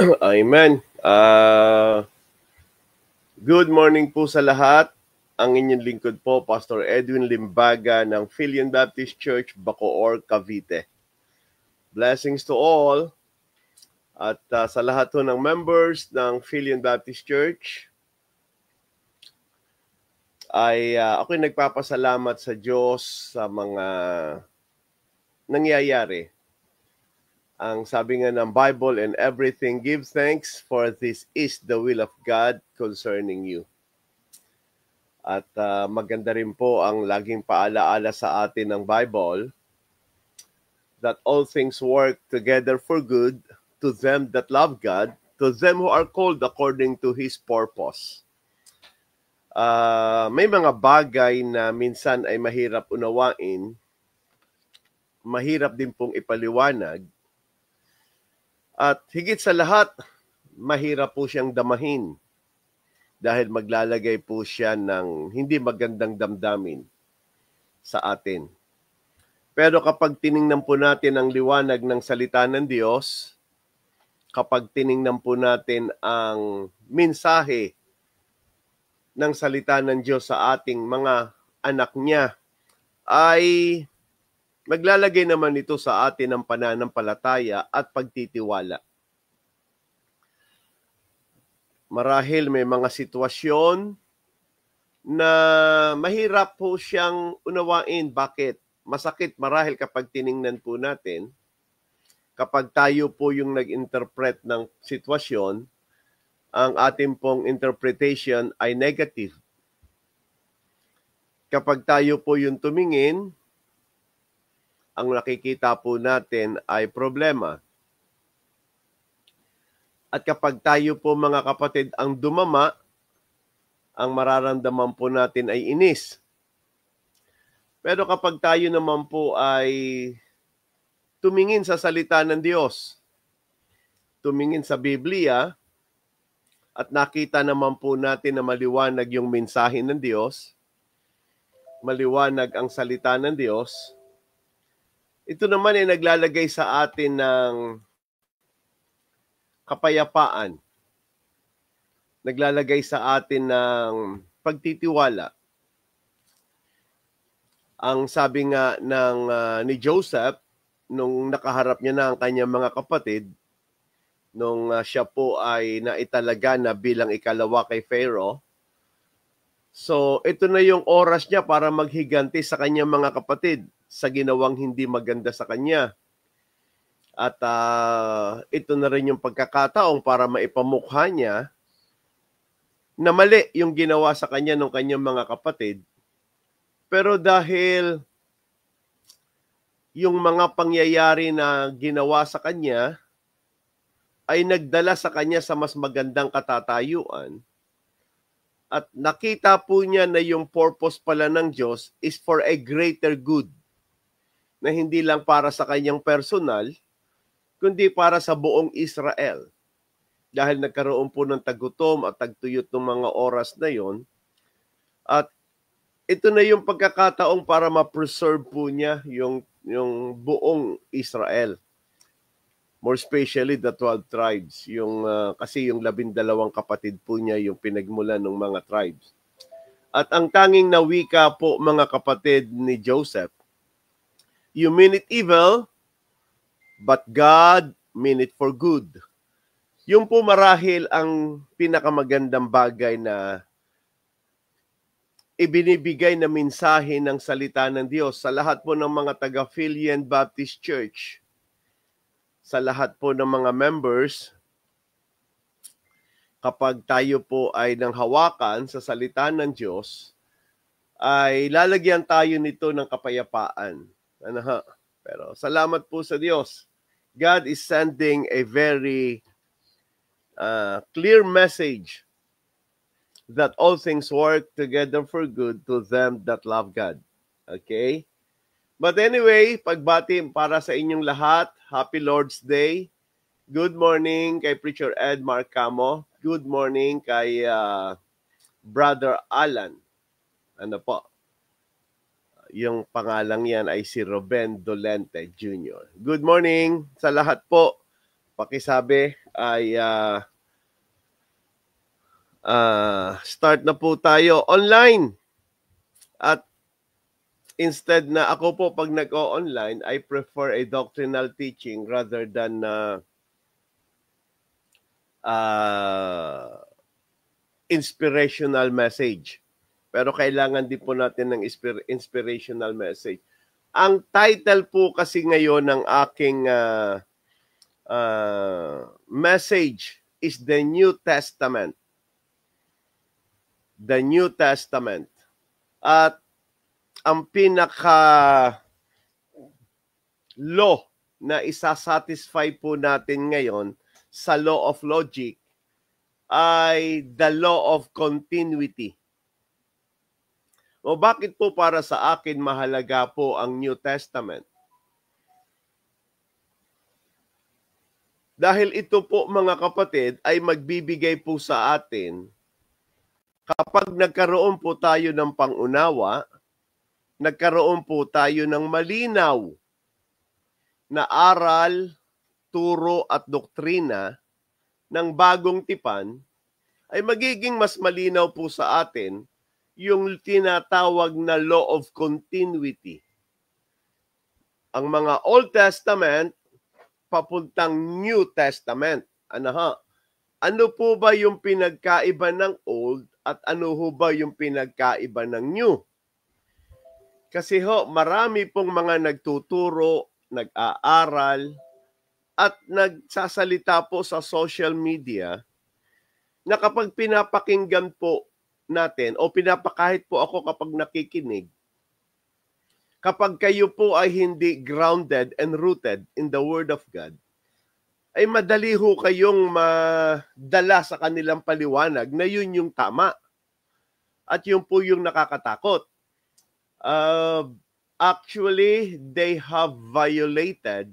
Amen. Good morning po sa lahat. Ang inyong lingkod po, Pastor Edwin Limbaga ng Philian Baptist Church, Bacoor, Cavite. Blessings to all. At sa lahat po ng members ng Philian Baptist Church, ay ako'y nagpapasalamat sa Diyos sa mga nangyayari. Ang sabi nga ng Bible, "In everything give thanks, for this is the will of God concerning you." At maganda rin po ang laging paalaala sa atin ng Bible that all things work together for good to them that love God, to them who are called according to His purpose. May mga bagay na minsan ay mahirap unawain, mahirap din pong ipaliwanag, at higit sa lahat, mahirap po siyang damahin dahil maglalagay po siya ng hindi magandang damdamin sa atin. Pero kapag tiningnan po natin ang liwanag ng salita ng Diyos, kapag tiningnan po natin ang mensahe ng salita ng Diyos sa ating mga anak niya, ay maglalagay naman ito sa atin ng pananampalataya at pagtitiwala. Marahil may mga sitwasyon na mahirap po siyang unawain. Bakit? Masakit marahil kapag tiningnan po natin, kapag tayo po yung nag-interpret ng sitwasyon, ang ating pong interpretation ay negative. Kapag tayo po yung tumingin, ang nakikita po natin ay problema. At kapag tayo po mga kapatid ang dumama, ang mararamdaman po natin ay inis. Pero kapag tayo naman po ay tumingin sa salita ng Diyos, tumingin sa Biblia, at nakita naman po natin na maliwanag yung mensahe ng Diyos, maliwanag ang salita ng Diyos, ito naman ay naglalagay sa atin ng kapayapaan. Naglalagay sa atin ng pagtitiwala. Ang sabi nga ni Joseph, nung nakaharap niya na ang kanyang mga kapatid, nung siya po ay naitalaga na bilang ikalawa kay Pharaoh, so ito na yung oras niya para maghiganti sa kanyang mga kapatid sa ginawang hindi maganda sa kanya. At ito na rin yung pagkakataong para maipamukha niya na mali yung ginawa sa kanya ng kanyang mga kapatid. Pero dahil yung mga pangyayari na ginawa sa kanya ay nagdala sa kanya sa mas magandang katatayuan, at nakita po niya na yung purpose pala ng Diyos is for a greater good, na hindi lang para sa kanyang personal, kundi para sa buong Israel. Dahil nagkaroon po ng tagutom at tagtuyot ng mga oras na yon. At ito na yung pagkakataong para ma-preserve po niya yung buong Israel. More especially the 12 tribes. Kasi yung 12 kapatid po niya yung pinagmulan ng mga tribes. At ang tanging nawika po mga kapatid ni Joseph, "You mean it evil, but God mean it for good." Yung po marahil ang pinakamagandang bagay na ibinibigay na mensahe ng salita ng Diyos sa lahat po ng mga taga-Philian Baptist Church, sa lahat po ng mga members. Kapag tayo po ay nang hawakan sa salita ng Diyos, ay lalagyan tayo nito ng kapayapaan. Pero salamat po sa Diyos. God is sending a very clear message that all things work together for good to them that love God. Okay? But anyway, pagbati para sa inyong lahat, Happy Lord's Day. Good morning kay Preacher Ed Marcamo. Good morning kay Brother Alan. Ano po? Yung pangalang yan ay si Ruben Dolente Jr. Good morning sa lahat po. pakisabi ay start na po tayo online. At instead na ako po pag nag-o-online, I prefer a doctrinal teaching rather than inspirational message. Pero kailangan din po natin ng inspirational message. Ang title po kasi ngayon ng aking message is the New Testament. The New Testament. At ang pinaka law na isasatisfy po natin ngayon sa law of logic ay the law of continuity. O bakit po para sa akin mahalaga po ang New Testament? Dahil ito po mga kapatid ay magbibigay po sa atin kapag nagkaroon po tayo ng pangunawa, nagkaroon po tayo ng malinaw na aral, turo at doktrina ng bagong tipan, ay magiging mas malinaw po sa atin yung tinatawag na law of continuity. Ang mga Old Testament papuntang New Testament. Ano po ba yung pinagkaiba ng Old at ano ho ba yung pinagkaiba ng New? Kasi marami pong mga nagtuturo, nag-aaral, at nagsasalita po sa social media na kapag pinapakinggan po natin o pinapakahit po ako kapag nakikinig, kapag kayo po ay hindi grounded and rooted in the Word of God, ay madali ho kayong madala sa kanilang paliwanag na yun yung tama. At yun po yung nakakatakot. Actually, they have violated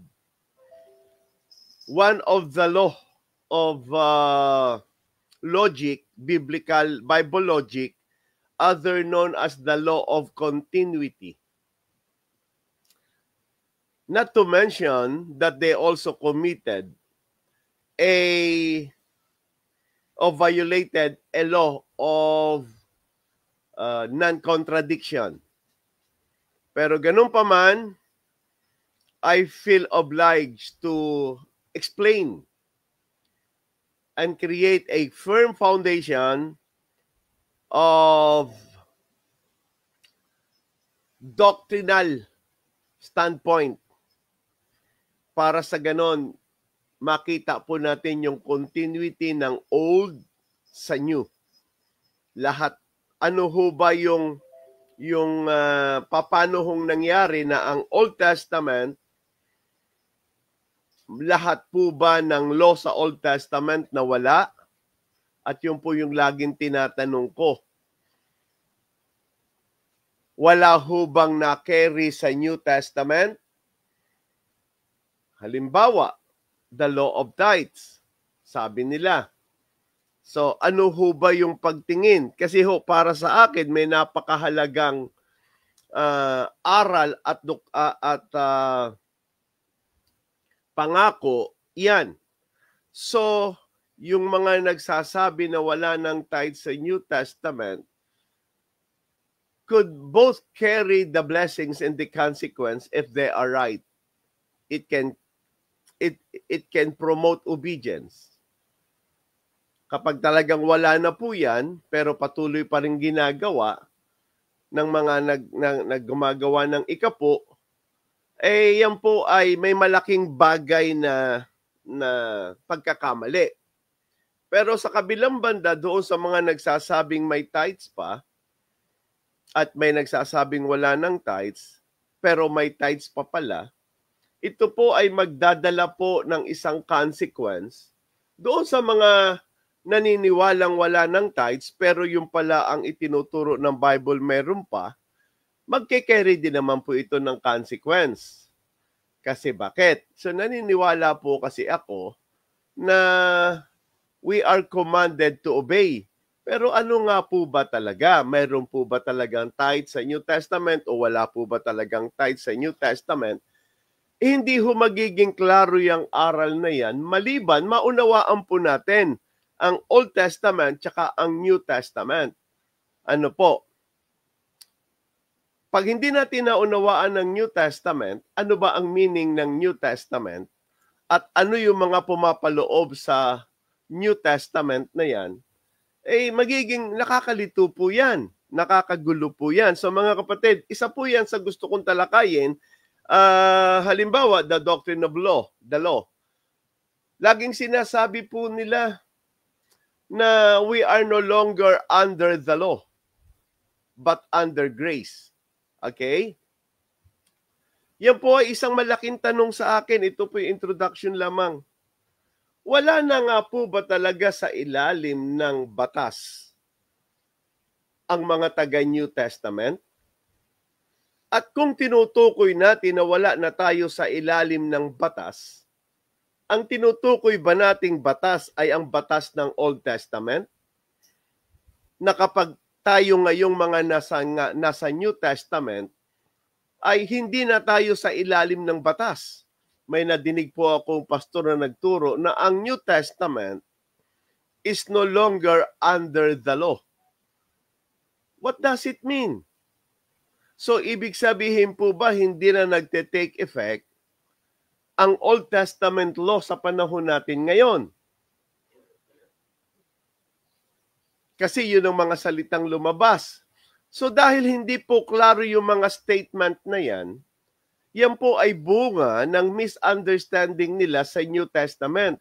one of the law of logic, biblical Bible logic, other known as the law of continuity. Not to mention that they also committed violated a law of non-contradiction. Pero ganun pa man, I feel obliged to explain and create a firm foundation of doctrinal standpoint para sa ganon makita po natin yung continuity ng old sa new. Lahat, ano ho ba yung paano hong nangyari na ang Old Testament, lahat po ba ng law sa Old Testament na wala? At yun po yung laging tinatanong ko. Wala ho bang na-carry sa New Testament? Halimbawa, the law of tithes. Sabi nila. So, ano ho ba yung pagtingin? Kasi para sa akin, may napakahalagang aral at pangako yan. So, yung mga nagsasabi na wala ng tithes sa New Testament could both carry the blessings and the consequence if they are right. It can promote obedience. Kapag talagang wala na po yan, pero patuloy pa rin ginagawa ng mga naggumagawa ng ikapo, yan po ay may malaking bagay na pagkakamali. Pero sa kabilang banda, doon sa mga nagsasabing may tithes pa, at may nagsasabing wala ng tithes, pero may tithes pa pala, ito po ay magdadala po ng isang consequence doon sa mga naniniwalang wala ng tithes, pero yung pala ang itinuturo ng Bible meron pa, magke-carry din naman po ito ng consequence. Kasi bakit? So naniniwala po kasi ako na we are commanded to obey. Pero ano nga po ba talaga? Mayroon po ba talagang tithes sa New Testament o wala po ba talagang tithes sa New Testament? hindi ho magiging klaro yung aral na yan maliban maunawaan po natin ang Old Testament tsaka ang New Testament. Ano po? Pag hindi natin naunawaan ang New Testament, ano ba ang meaning ng New Testament at ano yung mga pumapaloob sa New Testament na yan, magiging nakakalito po yan, nakakagulo po yan. So mga kapatid, isa po yan sa gusto kong talakayin. Halimbawa, the doctrine of law, the law. Laging sinasabi po nila na we are no longer under the law, but under grace. Okay? Yan po ay isang malaking tanong sa akin. Ito po yung introduction lamang. Wala na nga po ba talaga sa ilalim ng batas ang mga taga-New Testament? At kung tinutukoy natin na wala na tayo sa ilalim ng batas, ang tinutukoy ba nating batas ay ang batas ng Old Testament? Na kapag tayo ngayong mga nasa New Testament, ay hindi na tayo sa ilalim ng batas. May nadinig po akong pastor na nagturo na ang New Testament is no longer under the law. What does it mean? So, ibig sabihin po ba hindi na nagte-take effect ang Old Testament law sa panahon natin ngayon? Kasi yun ang mga salitang lumabas. So dahil hindi po klaro yung mga statement na yan po ay bunga ng misunderstanding nila sa New Testament.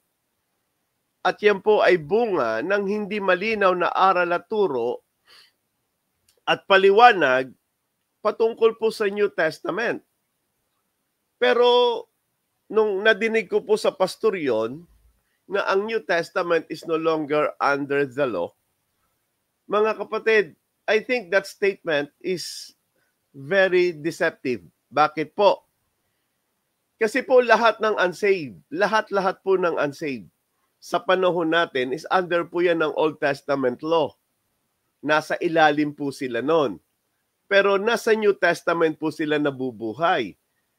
At yan po ay bunga ng hindi malinaw na aral at turo at paliwanag patungkol po sa New Testament. Pero nung nadinig ko po sa pastor yon na ang New Testament is no longer under the law, mga kapatid, I think that statement is very deceptive. Bakit po? Kasi po lahat ng unsaved, lahat po ng unsaved sa panahon natin is under po yan ng Old Testament law. Nasa ilalim po sila nun. Pero nasa New Testament po sila nabubuhay.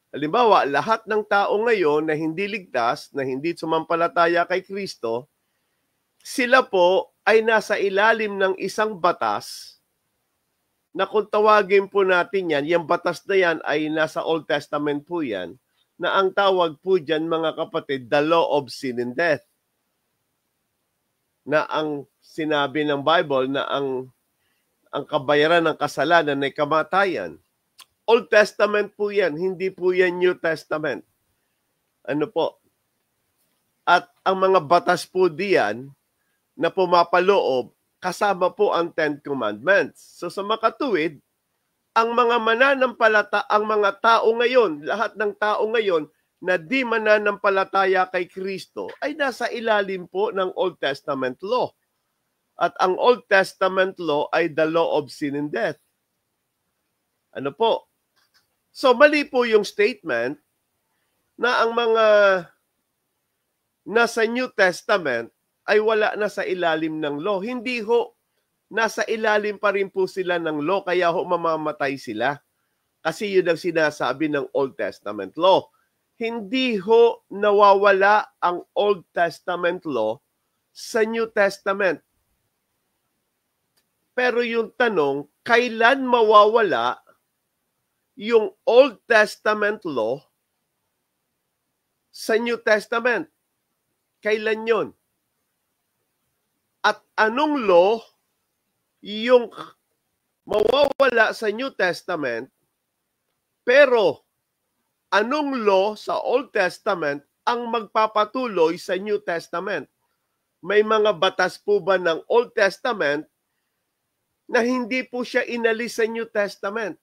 Halimbawa, lahat ng tao ngayon na hindi ligtas, na hindi sumampalataya kay Kristo, sila po ay nasa ilalim ng isang batas na kung tawagin po natin yan, yung batas na yan ay nasa Old Testament po yan, na ang tawag po dyan mga kapatid, the law of sin and death. Na ang sinabi ng Bible na ang kabayaran ng kasalanan ay kamatayan. Old Testament po yan, hindi po yan New Testament. Ano po? At ang mga batas po diyan na pumapaloob, kasama po ang Ten Commandments. So sa makatuwid, ang mga mananampalata, ang mga tao ngayon, lahat ng tao ngayon na di mananampalataya kay Kristo ay nasa ilalim po ng Old Testament law. At ang Old Testament law ay the law of sin and death. Ano po? So mali po yung statement na ang mga nasa New Testament ay wala na sa ilalim ng law. Hindi ho, nasa ilalim pa rin po sila ng law, kaya ho mamamatay sila. Kasi yun ang sinasabi ng Old Testament law. Hindi ho nawawala ang Old Testament law sa New Testament. Pero yung tanong, kailan mawawala yung Old Testament law sa New Testament? Kailan yun? At anong law yung mawawala sa New Testament, pero anong law sa Old Testament ang magpapatuloy sa New Testament? May mga batas po ba ng Old Testament na hindi po siya inalis sa New Testament?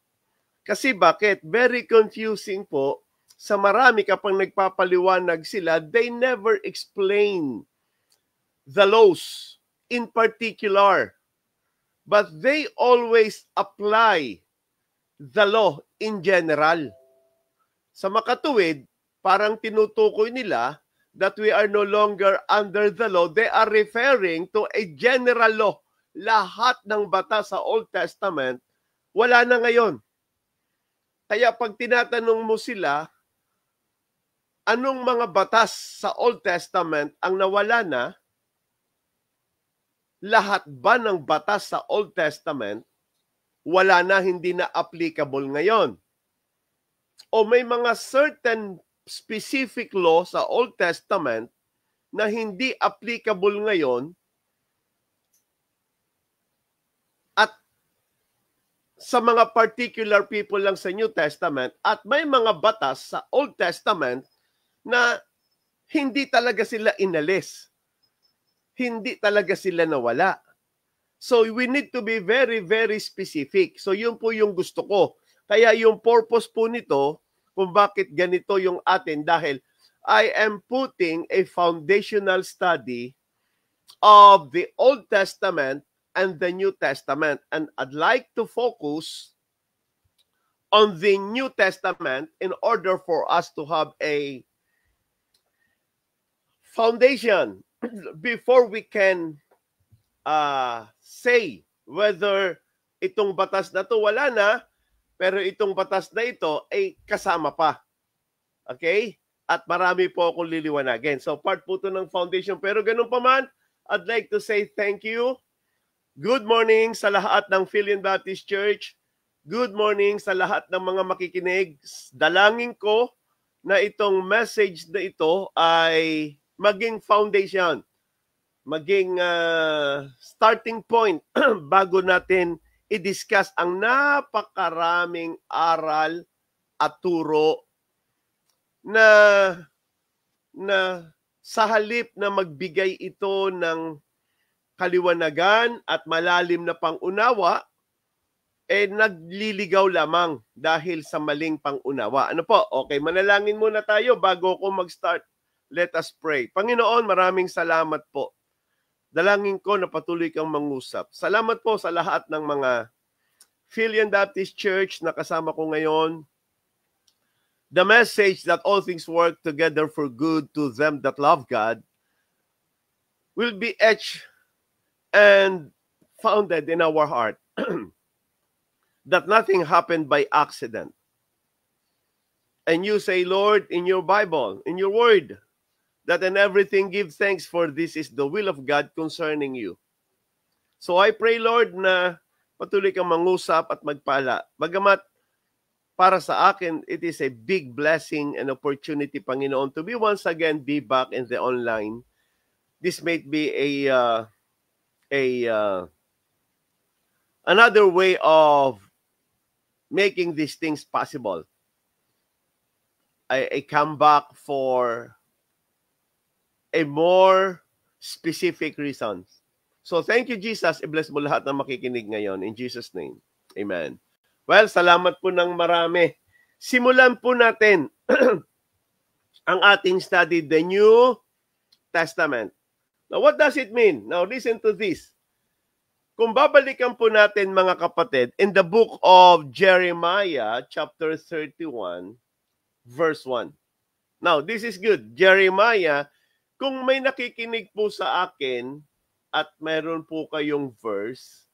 Kasi bakit? Very confusing po sa marami kapag nagpapaliwanag sila, they never explain the laws in particular, but they always apply the law in general. Sa makatuwid, parang tinutukoy nila that we are no longer under the law. They are referring to a general law. Lahat ng batas sa Old Testament, wala na ngayon. Kaya pag tinatanong mo sila, anong mga batas sa Old Testament ang nawala na? Lahat ba ng batas sa Old Testament wala na, hindi na applicable ngayon? O may mga certain specific law sa Old Testament na hindi applicable ngayon at sa mga particular people lang sa New Testament, at may mga batas sa Old Testament na hindi talaga sila inalis. Hindi talaga sila nawala. So we need to be very, very specific. So yun po yung gusto ko. Kaya yung purpose po nito, kung bakit ganito yung atin, dahil I am putting a foundational study of the Old Testament and the New Testament. And I'd like to focus on the New Testament in order for us to have a foundation before we can say whether itong batas na to wala na, pero itong batas na ito ay kasama pa. Okay? At marami po akong liliwanagin. So part po ito ng foundation. Pero ganun pa man, I'd like to say thank you. Good morning sa lahat ng Philian Baptist Church. Good morning sa lahat ng mga makikinig. Dalangin ko na itong message na ito ay maging foundation, maging starting point bago natin i-discuss ang napakaraming aral at turo na sa halip na magbigay ito ng kaliwanagan at malalim na pangunawa, nagliligaw lamang dahil sa maling pangunawa. Ano po? Okay, manalangin muna tayo bago ako mag-start. Let us pray. Panginoon, maraming salamat po. Dalangin ko na patuloy kang mangusap. Salamat po sa lahat ng mga Philian Baptist Church na kasama ko ngayon. The message that all things work together for good to them that love God will be etched and founded in our heart. That nothing happened by accident. And you say, Lord, in your Bible, in your word, that in everything give thanks, for this is the will of God concerning you. So I pray, Lord, na patuloy kang mangusap at magpala. Bagamat para sa akin, it is a big blessing and opportunity, Panginoon, to be once again be back in the online. This may be another way of making these things possible. I come back for a more specific reasons. So thank you, Jesus. I-bless mo lahat ng makikinig ngayon. In Jesus' name. Amen. Well, salamat po ng marami. Simulan po natin ang ating study, the New Testament. Now, what does it mean? Now, listen to this. Kung babalikan po natin, mga kapatid, in the book of Jeremiah, chapter 31, verse 1. Now, this is good. Jeremiah, kung may nakikinig po sa akin at meron po kayong verse,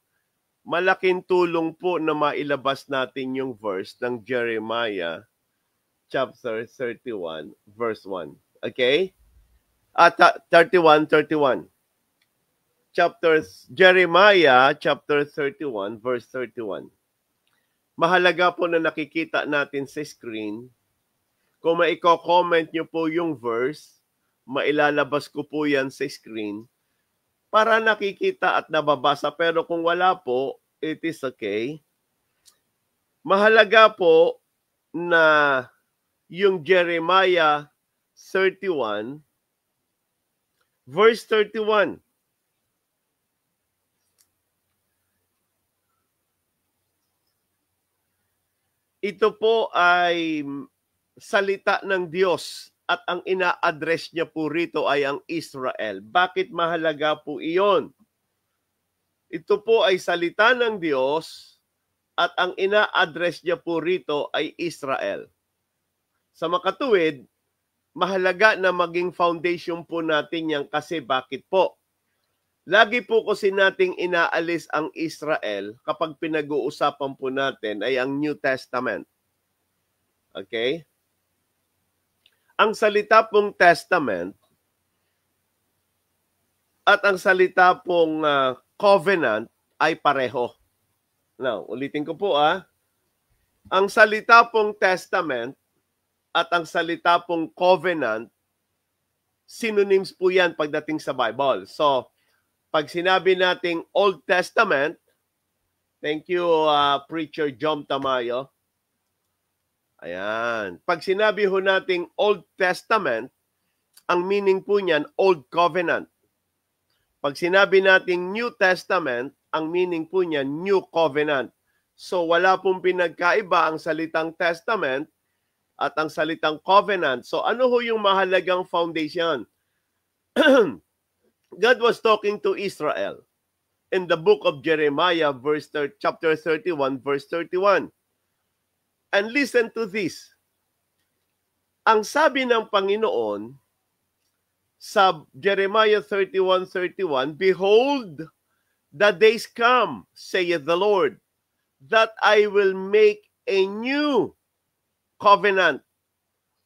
malaking tulong po na mailabas natin yung verse ng Jeremiah chapter 31, verse 1. Okay? At 31. Jeremiah chapter 31, verse 31. Mahalaga po na nakikita natin sa screen. Kung maiko-comment nyo po yung verse, mailalabas ko po yan sa screen para nakikita at nababasa. Pero kung wala po, it is okay. Mahalaga po na yung Jeremiah 31, verse 31. Ito po ay salita ng Diyos at ang ina-address niya po rito ay ang Israel. Bakit mahalaga po iyon? Ito po ay salita ng Diyos at ang ina-address niya po rito ay Israel. Sa makatuwid, mahalaga na maging foundation po natin yan kasi bakit po? Lagi po kasi nating inaalis ang Israel kapag pinag-uusapan po natin ay ang New Testament. Okay? ang salita pong testament at ang salita pong covenant ay pareho. Now, ulitin ko po ang salita pong testament at ang salita pong covenant, synonyms po yan pagdating sa Bible. So, pag sinabi nating Old Testament, thank you, Preacher Jom Tamayo. Ayan. Pag sinabi ho nating Old Testament, ang meaning po niyan, Old Covenant. Pag sinabi nating New Testament, ang meaning po niyan, New Covenant. So wala pong pinagkaiba ang salitang Testament at ang salitang Covenant. So ano ho yung mahalagang foundation? God was talking to Israel in the book of Jeremiah, chapter 31, verse 31. And listen to this. Ang sabi ng Panginoon sa Jeremiah 31:31, "Behold, the days come, saith the Lord, that I will make a new covenant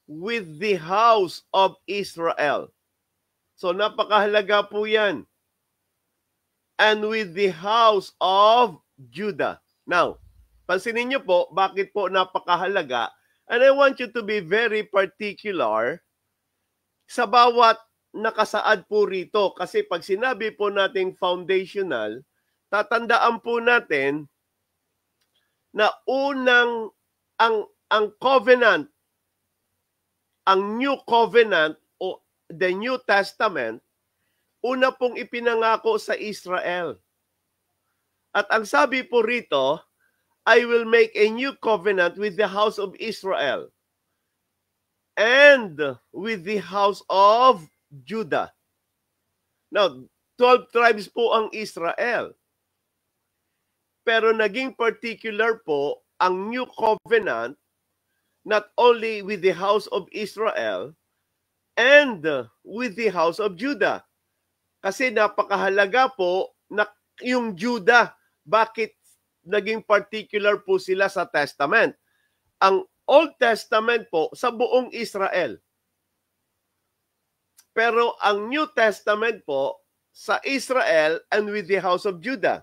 with the house of Israel." So napakahalaga po yan. "And with the house of Judah." Now, pansinin niyo po, bakit po napakahalaga? And I want you to be very particular sa bawat nakasaad po rito. Kasi pag sinabi po nating foundational, tatandaan po natin na ang covenant, ang new covenant o the New Testament, una pong ipinangako sa Israel. At ang sabi po rito, "I will make a new covenant with the house of Israel and with the house of Judah." Now, 12 tribes po ang Israel. Pero naging particular po ang new covenant not only with the house of Israel and with the house of Judah. Kasi napakahalaga po na yung Judah, bakit naging particular po sila sa Testament? Ang Old Testament po sa buong Israel. Pero ang New Testament po sa Israel and with the house of Judah.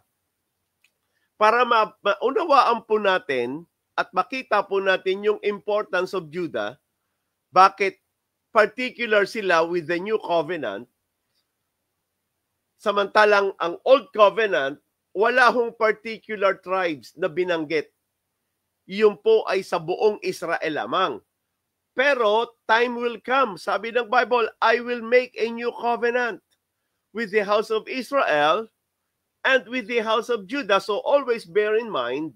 Para maunawaan po natin at makita po natin yung importance of Judah, bakit particular sila with the New Covenant, samantalang ang Old Covenant, wala hong particular tribes na binanggit. Yun po ay sa buong Israel lamang. Pero time will come. Sabi ng Bible, "I will make a new covenant with the house of Israel and with the house of Judah." So always bear in mind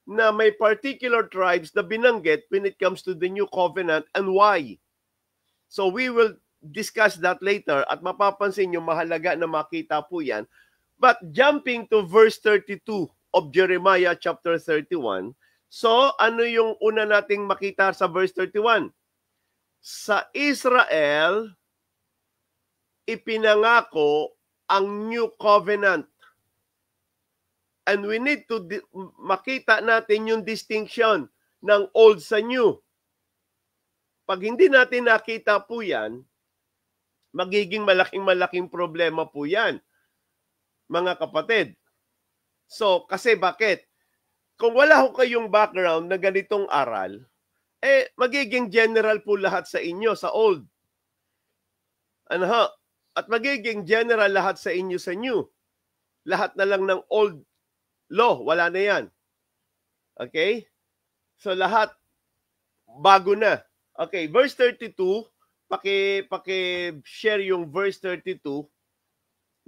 na may particular tribes na binanggit when it comes to the new covenant and why. So we will discuss that later at mapapansin nyo mahalaga na makita po yan. But jumping to verse 32 of Jeremiah chapter 31, so ano yung una nating makita sa verse 31? Sa Israel, ipinangako ang new covenant. And we need to makita natin yung distinction ng old sa new. Pag hindi natin nakita po yan, magiging malaking problema po yan, mga kapatid. So, kasi bakit? Kung wala ho kayong background na ganitong aral, magiging general po lahat sa inyo sa old. Ano ho? At magiging general lahat sa inyo sa new. Lahat na lang ng old law, wala na yan. Okay? So, lahat bago na. Okay, verse 32, paki-share yung verse 32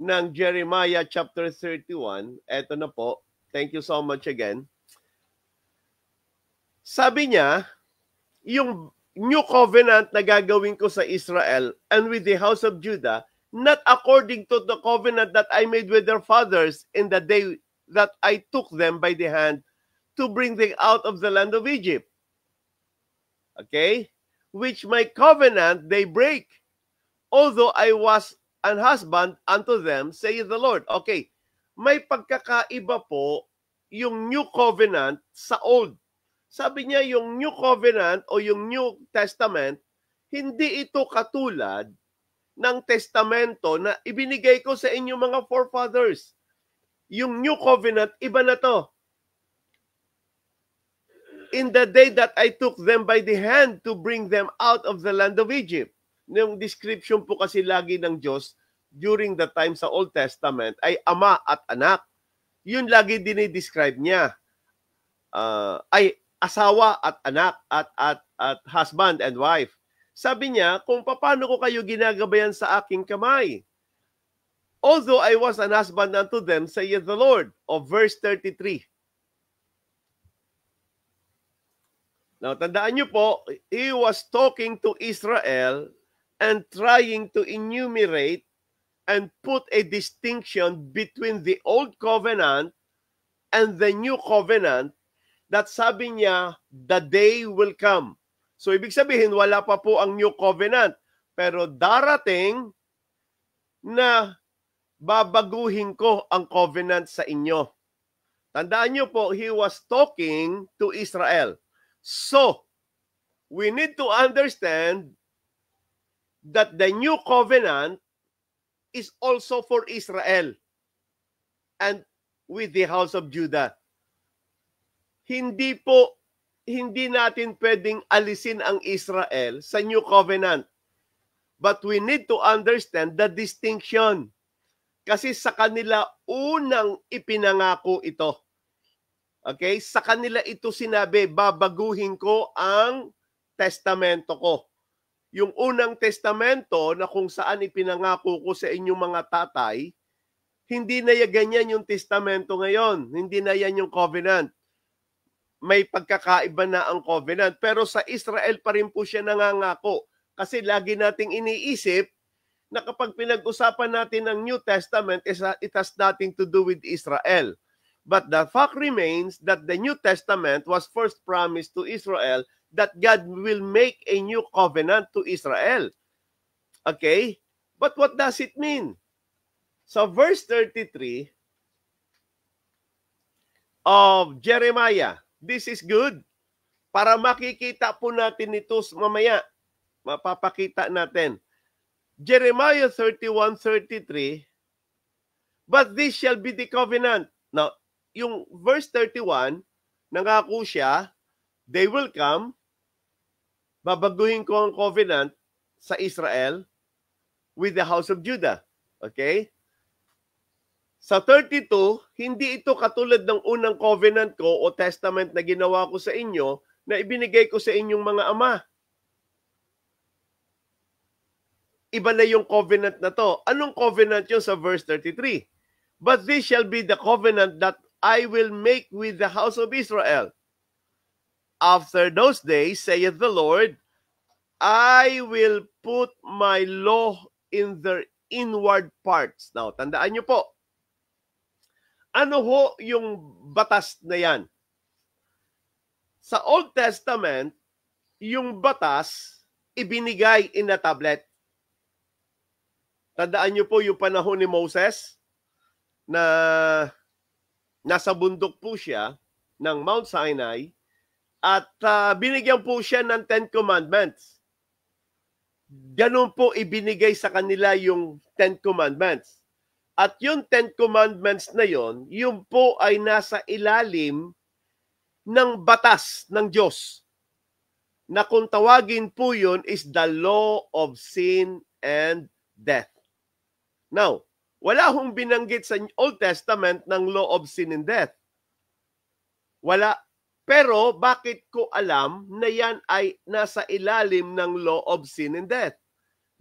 ng Jeremiah chapter 31. Eto na po. Thank you so much again. Sabi niya, yung new covenant na gagawin ko sa Israel and with the house of Judah, not according to the covenant that I made with their fathers in the day that I took them by the hand to bring them out of the land of Egypt. Okay? Which my covenant they break, although I was an husband unto them, saith the Lord. Okay, may pagkakaiba po yung new covenant sa old. Sabi niya yung new covenant o yung New Testament, Hindi ito katulad ng testamento na ibinigay ko sa inyong mga forefathers. Yung New Covenant, iba na to. In the day that I took them by the hand to bring them out of the land of Egypt. Yung description po kasi lagi ng Diyos during the time sa Old Testament ay ama at anak. Yun lagi dinidescribe niya. Ay asawa at anak at husband and wife. Sabi niya, kung paano ko kayo ginagabayan sa aking kamay. Although I was an husband unto them, saith the Lord. Of verse 33. Now, tandaan niyo po, he was talking to Israel and trying to enumerate and put a distinction between the Old Covenant and the New Covenant that sabi niya, the day will come. So, ibig sabihin, wala pa po ang New Covenant. Pero darating na babaguhin ko ang covenant sa inyo. Tandaan niyo po, he was talking to Israel. So, we need to understand that the new covenant is also for Israel and with the house of Judah. Hindi natin pwedeng alisin ang Israel sa new covenant. But we need to understand the distinction. Kasi sa kanila unang ipinangako ito. Okay? Sa kanila ito sinabi, babaguhin ko ang testamento ko. Yung unang testamento na kung saan ipinangako ko sa inyong mga tatay, hindi na ganyan yung testamento ngayon. Hindi na yan yung covenant. May pagkakaiba na ang covenant. Pero sa Israel pa rin po siya nangangako. Kasi lagi nating iniisip na kapag pinag-usapan natin ang New Testament, it has nothing to do with Israel. But the fact remains that the New Testament was first promised to Israel that God will make a new covenant to Israel. Okay? But what does it mean? So verse 33 of Jeremiah, this is good. Para makikita po natin ito mamaya. Mapapakita natin. Jeremiah 31:33, but this shall be the covenant. Now, yung verse 31, nangako siya, they will come, babaguhin ko ang covenant sa Israel with the house of Judah. Okay? Sa 32, hindi ito katulad ng unang covenant ko o testament na ginawa ko sa inyo na ibinigay ko sa inyong mga ama. Iba na yung covenant na to. Anong covenant yun sa verse 33? But this shall be the covenant that I will make with the house of Israel. After those days, saith the Lord, I will put my law in their inward parts. Now, tandaan nyo po, ano ho yung batas na yan? Sa Old Testament, yung batas, ibinigay in a tablet. Tandaan nyo po yung panahon ni Moses na nasa bundok po siya ng Mount Sinai at binigyan po siya ng 10 Commandments. Ganun po ibinigay sa kanila yung 10 Commandments. At yung 10 Commandments na yon, yun po ay nasa ilalim ng batas ng Diyos. Na kung tawagin po yun is the law of sin and death. Now, wala hong binanggit sa Old Testament ng law of sin and death. Wala. Pero bakit ko alam na yan ay nasa ilalim ng law of sin and death?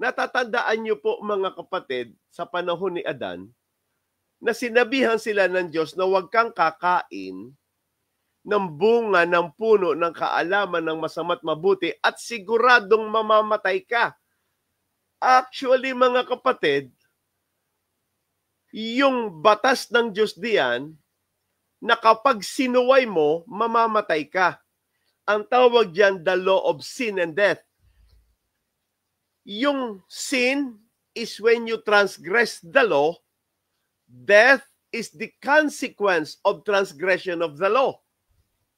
Natatandaan niyo po mga kapatid, sa panahon ni Adan, na sinabihan sila ng Diyos na huwag kang kakain ng bunga ng puno ng kaalaman ng masama't mabuti at siguradong mamamatay ka. Actually mga kapatid, yung batas ng Diyos diyan, na kapag sinuway mo, mamamatay ka. Ang tawag diyan, the law of sin and death. Yung sin is when you transgress the law. Death is the consequence of transgression of the law.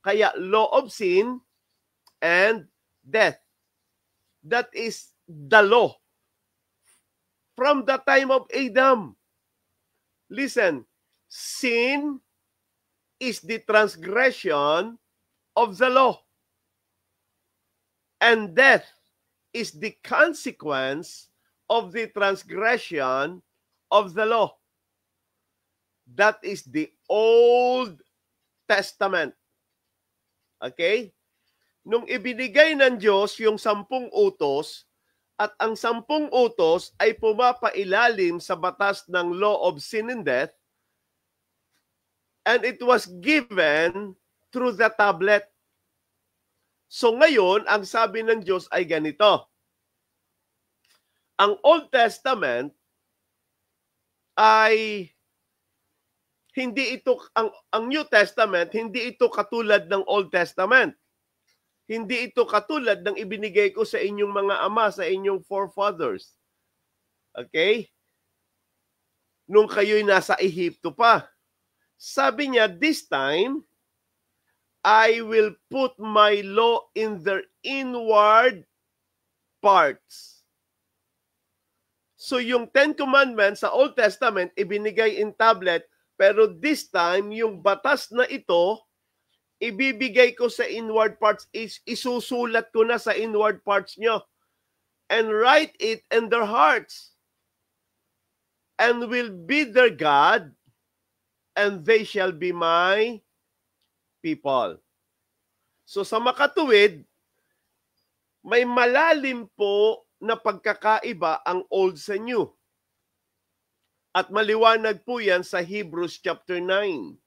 Kaya law of sin and death. That is the law. From the time of Adam. Listen, sin is the transgression of the law. And death is the consequence of the transgression of the law. That is the Old Testament. Okay? Nung ibinigay ng Diyos yung 10 utos, at ang 10 utos ay pumapailalim sa batas ng law of sin and death, and it was given through the tablet. So ngayon, ang sabi ng Diyos ay ganito. Ang Old Testament ay hindi ito, ang New Testament, hindi ito katulad ng Old Testament. Hindi ito katulad ng ibinigay ko sa inyong mga ama, sa inyong forefathers. Okay? Nung kayo'y nasa Ehipto pa. Sabi niya, this time, I will put my law in their inward parts. So yung 10 Commandments sa Old Testament, ibinigay in tablet, pero this time, yung batas na ito, ibibigay ko sa inward parts, isusulat ko na sa inward parts nyo. And write it in their hearts. And will be their God, and they shall be my people. So sa makatuwid, may malalim po na pagkakaiba ang old sa new. At maliwanag po yan sa Hebrews chapter 9.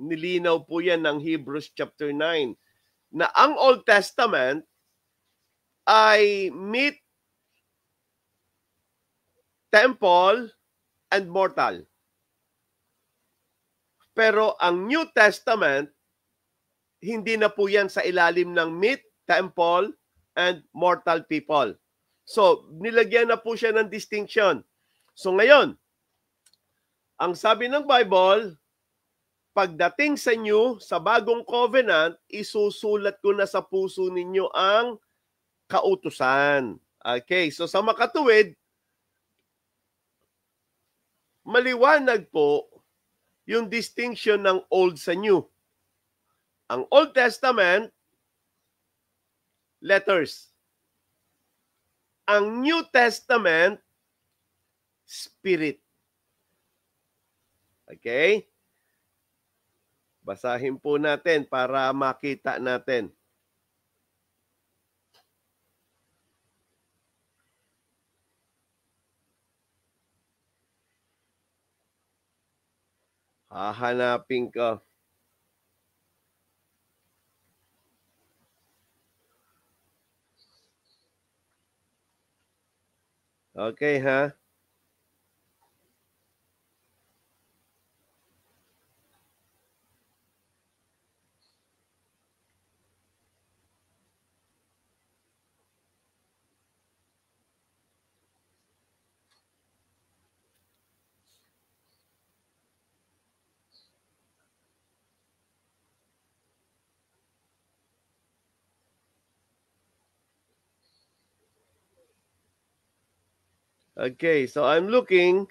Nilinaw po yan ng Hebrews chapter 9 na ang Old Testament ay meat, temple, and mortal. Pero ang New Testament, hindi na po yan sa ilalim ng meat, temple, and mortal people. So, nilagyan na po siya ng distinction. So ngayon, ang sabi ng Bible, pagdating sa inyo, sa bagong covenant, isusulat ko na sa puso ninyo ang kautusan. Okay, so sa makatuwid, maliwanag po yung distinction ng Old sa New. Ang Old Testament, letters. Ang New Testament, spirit. Okay? Basahin po natin para makita natin. Hahanapin ko. Okay, ha? Okay, so I'm looking.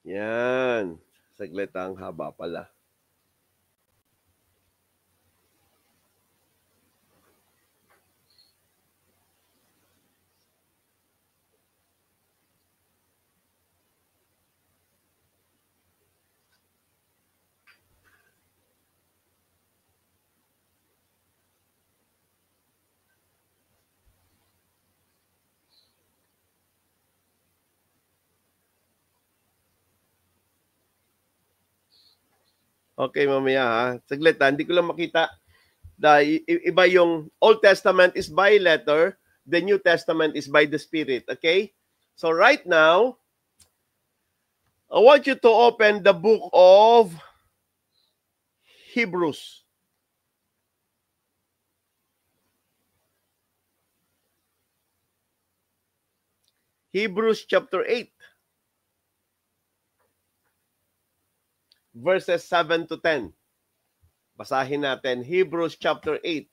Yan. Saglit, ang haba pala. Okay, mamaya ha. Saglit ha. Hindi ko lang makita. Iba yung Old Testament is by letter, the New Testament is by the Spirit. Okay? So right now, I want you to open the book of Hebrews. Hebrews chapter 8, verses 7 to 10. Basahin natin Hebrews chapter 8,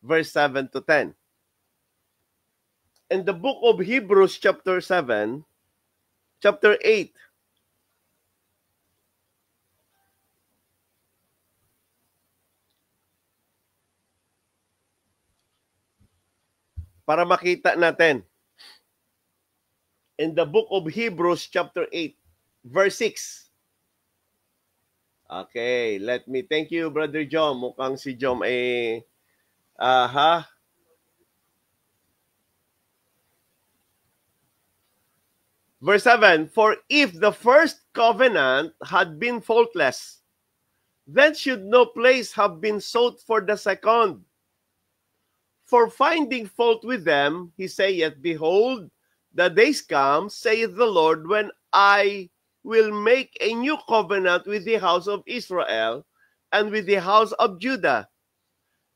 verse 7 to 10. In the book of Hebrews chapter 8, para makita natin. In the book of Hebrews chapter 8, verse 6. Okay, let me thank you, Brother Jom. Mukhang si Jom ay Verse 7, for if the first covenant had been faultless, then should no place have been sought for the second. For finding fault with them, he saith, behold, the days come, saith the Lord, when I will make a new covenant with the house of Israel and with the house of Judah,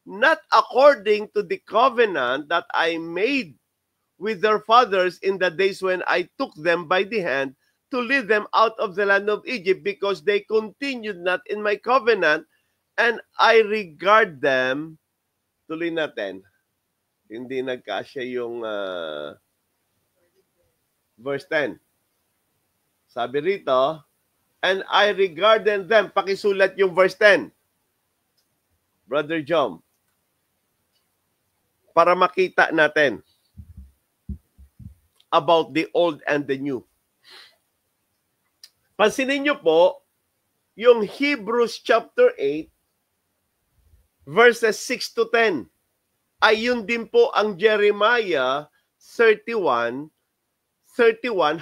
not according to the covenant that I made with their fathers in the days when I took them by the hand to lead them out of the land of Egypt, because they continued not in my covenant, and I regard them. Tuloy natin. Hindi nagkasya yung verse 10. Sabi rito, and I regarded them. Pakisulat yung verse 10. Brother Jom. Para makita natin about the old and the new. Pansinin nyo po, yung Hebrews chapter 8, verses 6 to 10. Ayun din po ang Jeremiah 31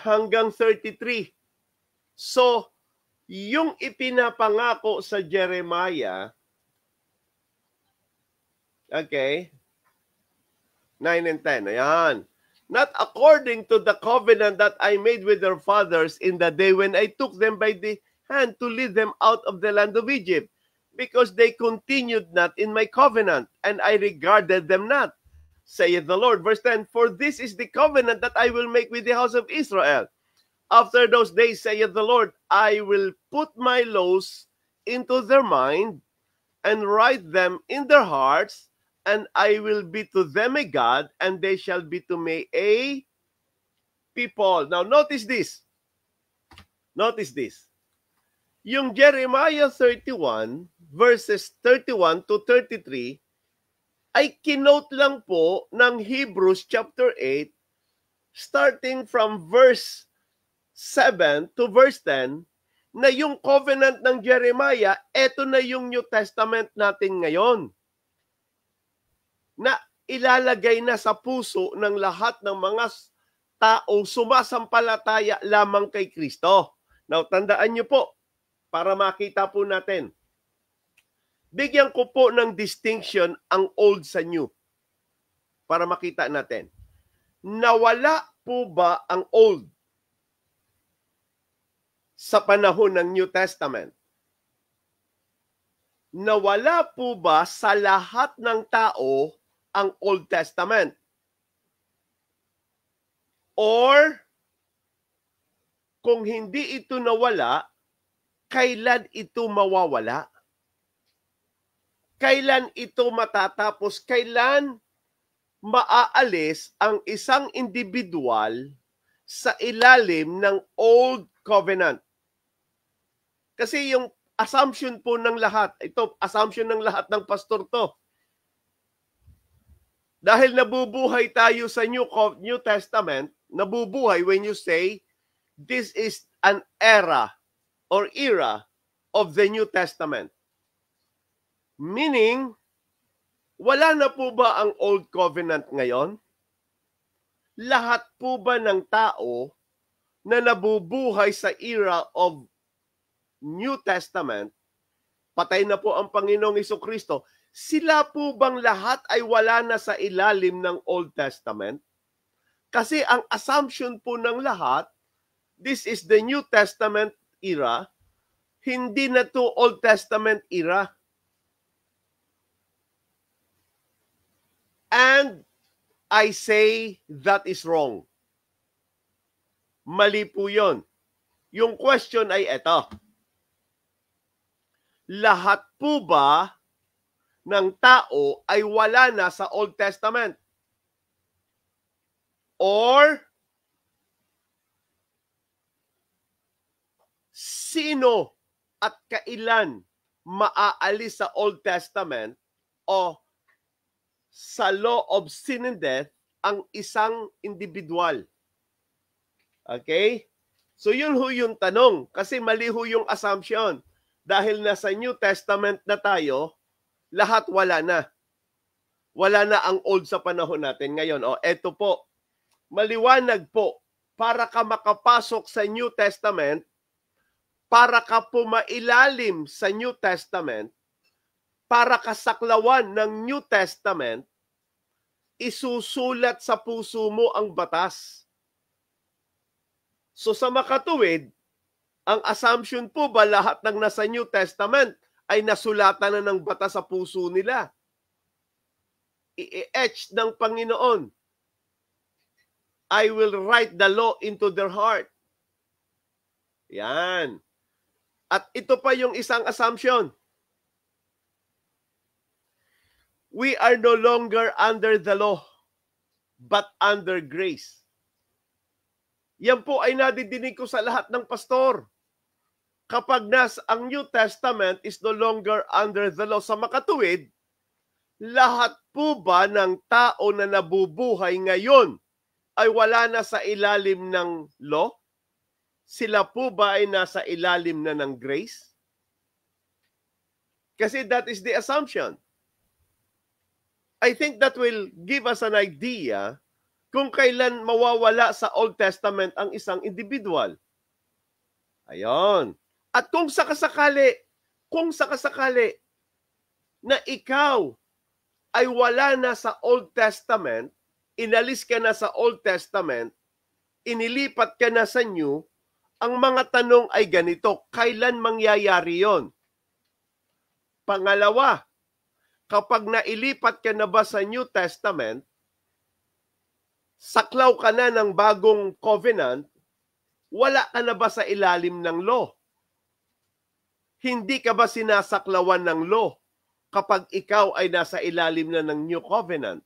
hanggang 33. So, yung ipinapangako sa Jeremiah, okay, 9 and 10, ayan. Not according to the covenant that I made with their fathers in the day when I took them by the hand to lead them out of the land of Egypt, because they continued not in my covenant, and I regarded them not, saith the Lord. Verse 10, for this is the covenant that I will make with the house of Israel. After those days, saith the Lord, I will put my laws into their mind and write them in their hearts, and I will be to them a God, and they shall be to me a people. Now, notice this. Notice this. Yung Jeremiah 31, verses 31 to 33, ay kinote lang po ng Hebrews chapter 8, starting from verse 7 to verse 10, na yung covenant ng Jeremiah, eto na yung New Testament natin ngayon, na ilalagay na sa puso ng lahat ng mga taong sumasampalataya lamang kay Kristo. Now, tandaan nyo po, para makita po natin, bigyan ko po ng distinction ang old sa new, para makita natin. Nawala po ba ang old sa panahon ng New Testament? Nawala po ba sa lahat ng tao ang Old Testament? Or, kung hindi ito nawala, kailan ito mawawala? Kailan ito matatapos? Kailan maaalis ang isang individual sa ilalim ng Old Covenant? Kasi yung assumption po ng lahat, ito, assumption ng lahat ng pastor to. Dahil nabubuhay tayo sa New Testament, nabubuhay when you say, this is an era or era of the New Testament. Meaning, wala na po ba ang Old Covenant ngayon? Lahat po ba ng tao na nabubuhay sa era of New Testament, patay na po ang Panginoong Jesucristo, sila po bang lahat ay wala na sa ilalim ng Old Testament? Kasi ang assumption po ng lahat, this is the New Testament era, hindi na to Old Testament era. And I say that is wrong. Mali po yun. Yung question ay eto. Lahat po ba ng tao ay wala na sa Old Testament? Or sino at kailan maaalis sa Old Testament o sa law of sin and death ang isang individual? Okay? So yun ho yung tanong. Kasi mali ho yung assumption. Dahil nasa New Testament na tayo, lahat wala na. Wala na ang old sa panahon natin ngayon. O eto po, maliwanag po, para ka makapasok sa New Testament, para ka pumailalim sa New Testament, para kasaklawan ng New Testament, isusulat sa puso mo ang batas. So sa makatuwid, ang assumption po ba lahat ng nasa New Testament ay nasulatan na ng batas sa puso nila? I-etch ng Panginoon. I will write the law into their heart. Yan. At ito pa yung isang assumption. We are no longer under the law, but under grace. Yan po ay nadidinig ko sa lahat ng pastor. Kapag ang New Testament is no longer under the law, sa makatuwid, lahat po ba ng tao na nabubuhay ngayon ay wala na sa ilalim ng law? Sila po ba ay nasa ilalim na ng grace? Kasi that is the assumption. I think that will give us an idea kung kailan mawawala sa Old Testament ang isang individual. Ayon. At kung sakasakali na ikaw ay wala na sa Old Testament, inalis ka na sa Old Testament, inilipat ka na sa New, ang mga tanong ay ganito, kailan mangyayari yon? Pangalawa, kapag nailipat ka na ba sa New Testament, saklaw ka na ng bagong covenant, wala ka na ba sa ilalim ng law? Hindi ka ba sinasaklawan ng law kapag ikaw ay nasa ilalim na ng New Covenant?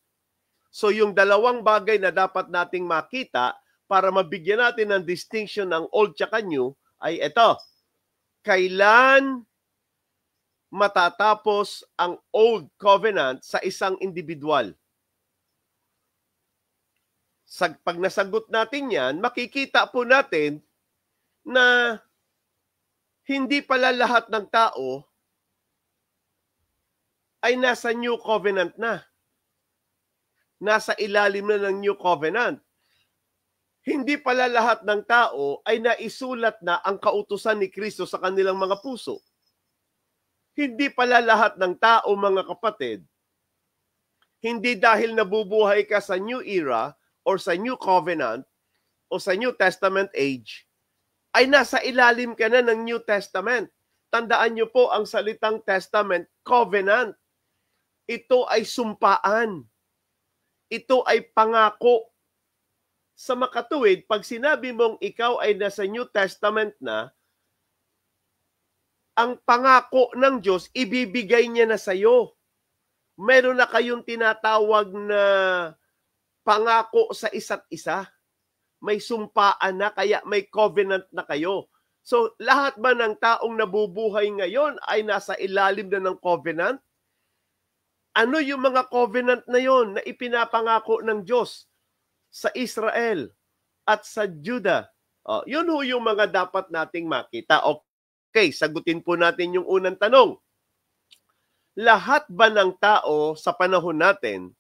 So yung dalawang bagay na dapat nating makita para mabigyan natin ng distinction ng Old tsaka New ay ito. Kailan matatapos ang Old Covenant sa isang individual? Pag nasagot natin yan, makikita po natin na hindi pala lahat ng tao ay nasa New Covenant na. Nasa ilalim na ng New Covenant. Hindi pala lahat ng tao ay naisulat na ang kautusan ni Kristo sa kanilang mga puso. Hindi pala lahat ng tao, mga kapatid, hindi dahil nabubuhay ka sa New Era or sa New Covenant o sa New Testament age, ay nasa ilalim ka na ng New Testament. Tandaan niyo po ang salitang testament, covenant. Ito ay sumpaan. Ito ay pangako. Sa makatuwid, pag sinabi mong ikaw ay nasa New Testament na, ang pangako ng Diyos, ibibigay niya na sa iyo. Meron na kayong tinatawag na pangako sa isa't isa. May sumpaan na, kaya may covenant na kayo. So, lahat ba ng taong nabubuhay ngayon ay nasa ilalim na ng covenant? Ano yung mga covenant na yon na ipinapangako ng Diyos sa Israel at sa Judah? Yun ho yung mga dapat nating makita. Okay, sagutin po natin yung unang tanong. Lahat ba ng tao sa panahon natin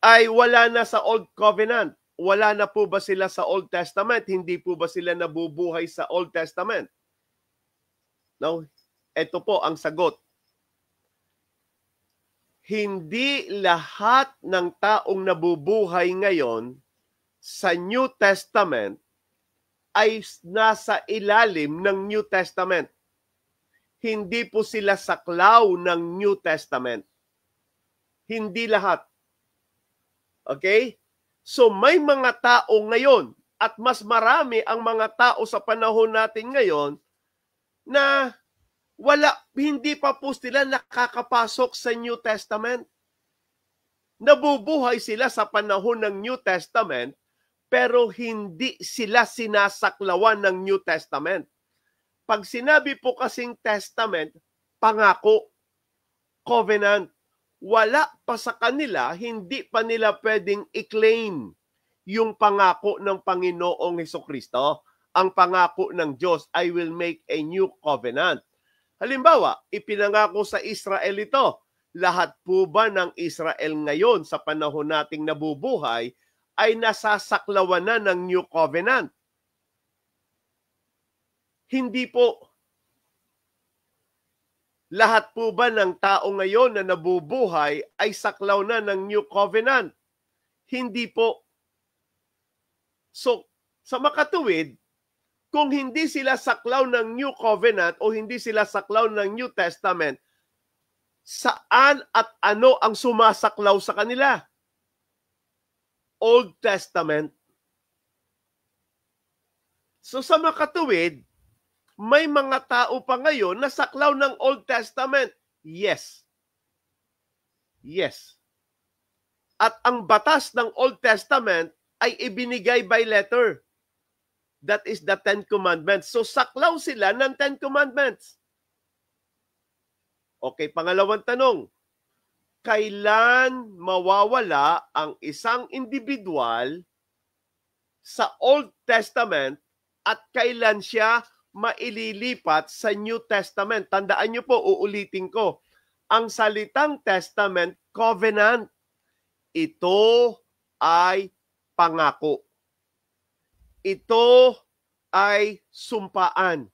ay wala na sa Old Covenant? Wala na po ba sila sa Old Testament? Hindi po ba sila nabubuhay sa Old Testament? No, ito po ang sagot. Hindi lahat ng taong nabubuhay ngayon sa New Testament ay nasa ilalim ng New Testament. Hindi po sila saklaw ng New Testament. Hindi lahat. Okay? So may mga tao ngayon, at mas marami ang mga tao sa panahon natin ngayon na hindi pa po sila nakakapasok sa New Testament. Nabubuhay sila sa panahon ng New Testament, pero hindi sila sinasaklawan ng New Testament. Pag sinabi po kasing testament, pangako, covenant, wala pa sa kanila, hindi pa nila pwedeng i-claim yung pangako ng Panginoong Hesukristo. Ang pangako ng Diyos, I will make a new covenant. Halimbawa, ipinangako sa Israel ito. Lahat po ba ng Israel ngayon sa panahon nating nabubuhay ay nasasaklawan na ng new covenant? Hindi po. Lahat po ba ng tao ngayon na nabubuhay ay saklaw na ng New Covenant? Hindi po. So, sa makatuwid, kung hindi sila saklaw ng New Covenant o hindi sila saklaw ng New Testament, saan at ano ang sumasaklaw sa kanila? Old Testament. So sa makatuwid, may mga tao pa ngayon na saklaw ng Old Testament. Yes. Yes. At ang batas ng Old Testament ay ibinigay by letter. That is the Ten Commandments. So saklaw sila ng Ten Commandments. Okay, pangalawang tanong. Kailan mawawala ang isang individual sa Old Testament at kailan siya maililipat sa New Testament? Tandaan niyo po, uulitin ko. Ang salitang testament, covenant, ito ay pangako. Ito ay sumpaan.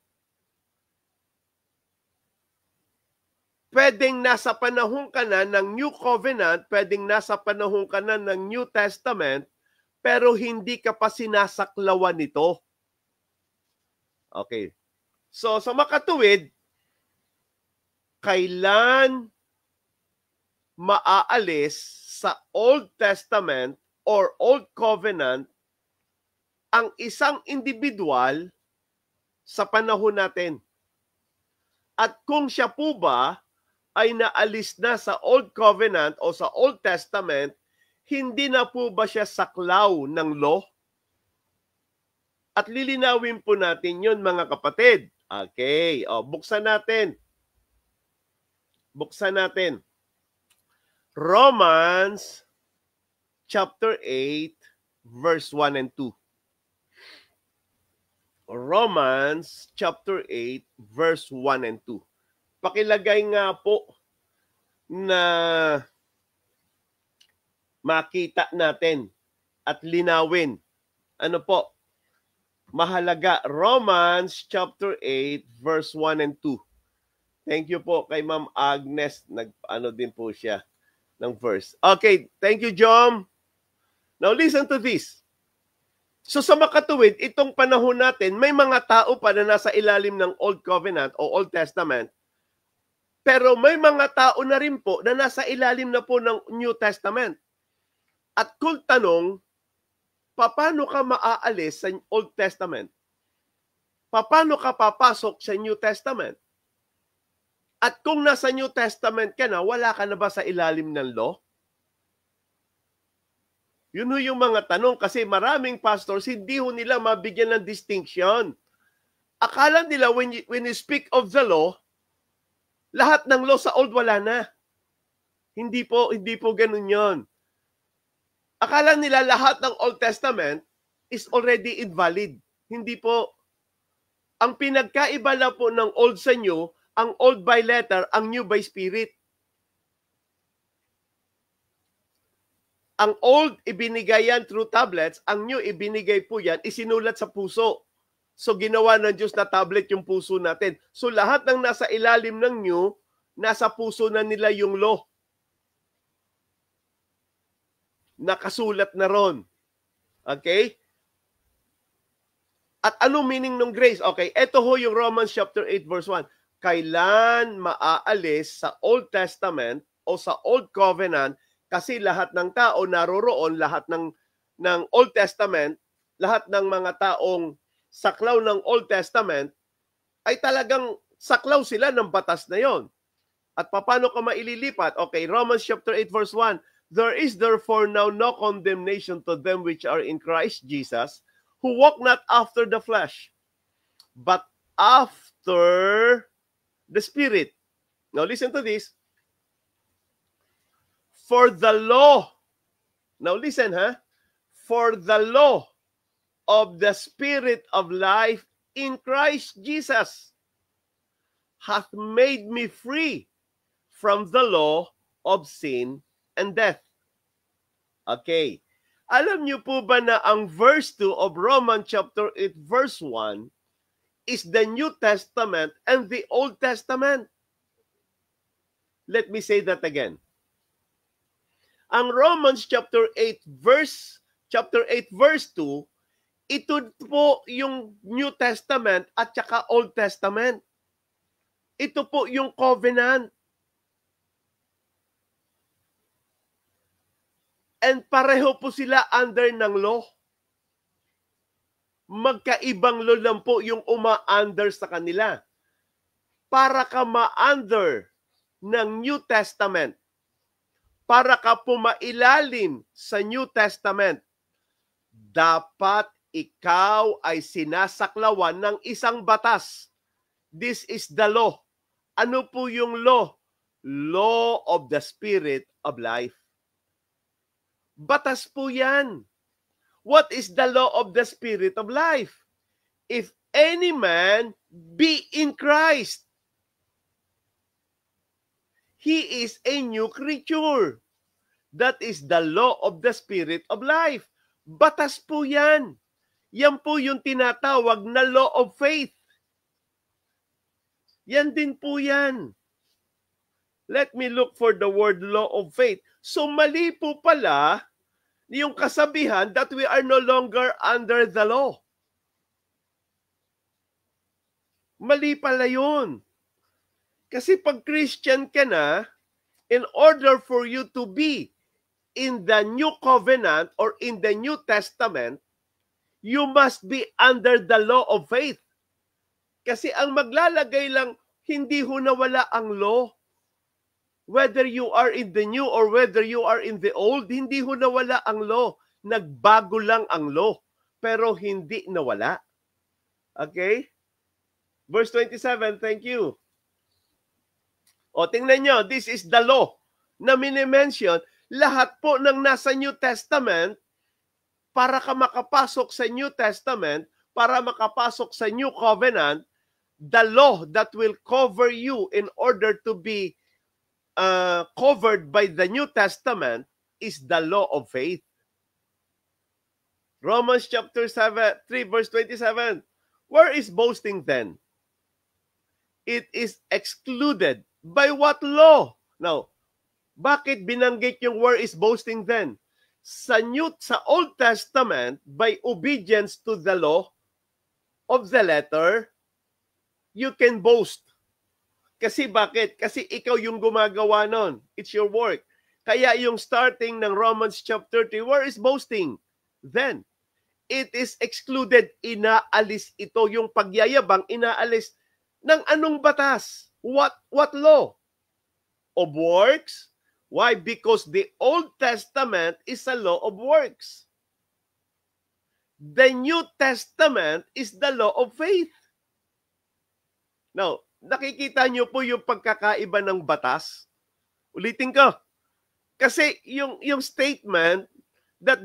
Pwedeng nasa panahon ka na ng New Covenant, pwedeng nasa panahon ka na ng New Testament, pero hindi ka pa sinasaklawan nito. Okay. So, sa makatuwid, kailan maaalis sa Old Testament or Old Covenant ang isang individual sa panahon natin? At kung siya po ba ay naalis na sa Old Covenant o sa Old Testament, hindi na po ba siya saklaw ng law? At lilinawin po natin yun, mga kapatid. Okay, buksan natin. Buksan natin. Romans chapter 8, verse 1 and 2. Romans chapter 8, verse 1 and 2. Pakilagay nga po na makita natin at linawin. Ano po? Mahalaga. Romans chapter 8, verse 1 and 2. Thank you po kay Ma'am Agnes. Nag-ano din po siya ng verse. Okay, thank you, John. Now listen to this. So sa makatuwid, itong panahon natin, may mga tao pa na nasa ilalim ng Old Covenant o Old Testament, pero may mga tao na rin po na nasa ilalim na po ng New Testament. At kung tanong, paano ka maaalis sa Old Testament? Paano ka papasok sa New Testament? At kung nasa New Testament ka na, wala ka na ba sa ilalim ng law? Yun ho yung mga tanong kasi maraming pastors, hindi ho nila mabigyan ng distinction. Akala nila when you speak of the law, lahat ng law sa old wala na. Hindi po ganun yon. Akala nila lahat ng Old Testament is already invalid. Hindi po. Ang pinagkaiba na po ng Old sa New, ang Old by letter, ang New by Spirit. Ang Old, ibinigay yan through tablets. Ang New, ibinigay po yan, isinulat sa puso. So, ginawa ng Diyos na tablet yung puso natin. So, lahat ng nasa ilalim ng New, nasa puso na nila yung law. Nakasulat na ron. Okay? At anong meaning ng grace? Okay, ito ho yung Romans chapter 8, verse 1. Kailan maaalis sa Old Testament o sa Old Covenant kasi lahat ng tao naroroon, lahat ng Old Testament lahat ng mga taong saklaw ng Old Testament ay talagang saklaw sila ng batas na yon. At paano ka maililipat? Okay, Romans chapter 8 verse 1. There is therefore now no condemnation to them which are in Christ Jesus, who walk not after the flesh, but after the Spirit. Now listen to this. For the law, now listen for the law of the Spirit of life in Christ Jesus hath made me free from the law of sin and death. Okay. Alam niyo po ba na ang verse 2 of Romans chapter 8 verse 1 is the New Testament and the Old Testament? Let me say that again. Ang Romans chapter 8 verse 2, ito po yung New Testament at saka Old Testament. Ito po yung covenant. And pareho po sila under ng law. Magkaibang law lang po yung uma-under sa kanila. Para ka ma-under ng New Testament, para ka pumailalim sa New Testament, dapat ikaw ay sinasaklawan ng isang batas. This is the law. Ano po yung law? Law of the Spirit of life. Batas po yan. What is the law of the Spirit of life? If any man be in Christ, he is a new creature. That is the law of the Spirit of life. Batas po yan. Yan po yung tinatawag na law of faith. Yan din po yan. Let me look for the word law of faith. So mali po pala yung kasabihan that we are no longer under the law. Mali pala yun. Kasi pag Christian ka na, in order for you to be in the New Covenant or in the New Testament, you must be under the law of faith. Kasi ang maglalagay lang, hindi ho nawala ang law. Whether you are in the new or whether you are in the old, hindi ho nawala ang law. Nagbago lang ang law. Pero hindi nawala. Okay? Verse 27, thank you. O, tingnan nyo, this is the law na minimension. Lahat po ng nasa New Testament, para ka makapasok sa New Testament, para makapasok sa New Covenant, the law that will cover you in order to be covered by the New Testament is the law of faith. Romans chapter 3 verse 27. Where is boasting then? It is excluded. By what law? Now, bakit binanggit yung where is boasting then? Sa Old Testament, by obedience to the law of the letter, you can boast. Kasi bakit? Kasi ikaw yung gumagawa nun. It's your work. Kaya yung starting ng Romans chapter 3, where is boasting? Then, it is excluded. Inaalis ito. Yung pagyayabang, inaalis ng anong batas? What law? Of works? Why? Because the Old Testament is a law of works. The New Testament is the law of faith. Now, nakikita niyo po yung pagkakaiba ng batas? Ulitin ko. Kasi yung statement that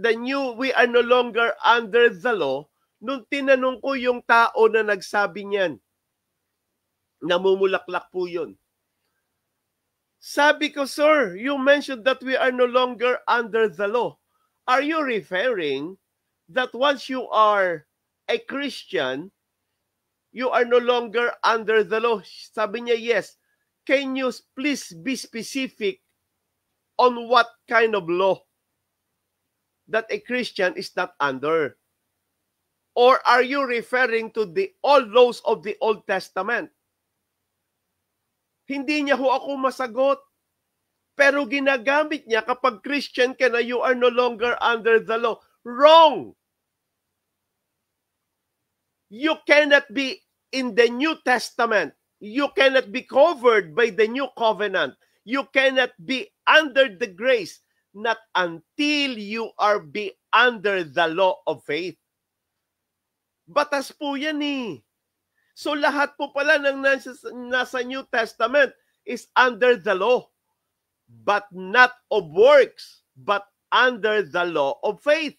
we are no longer under the law, nung tinanong ko yung tao na nagsabi niyan, namumulaklak po yun. Sabi ko, sir, you mentioned that we are no longer under the law. Are you referring that once you are a Christian, you are no longer under the law? Sabi niya, yes. Can you please be specific on what kind of law that a Christian is not under? Or are you referring to all laws of the Old Testament? Hindi niya ho ako masagot. Pero ginagamit niya kapag Christian ka na, you are no longer under the law. Wrong! You cannot be in the New Testament. You cannot be covered by the New Covenant. You cannot be under the grace not until you are be under the law of faith. Batas po yan eh. So lahat po pala ng nasa New Testament is under the law, but not of works, but under the law of faith.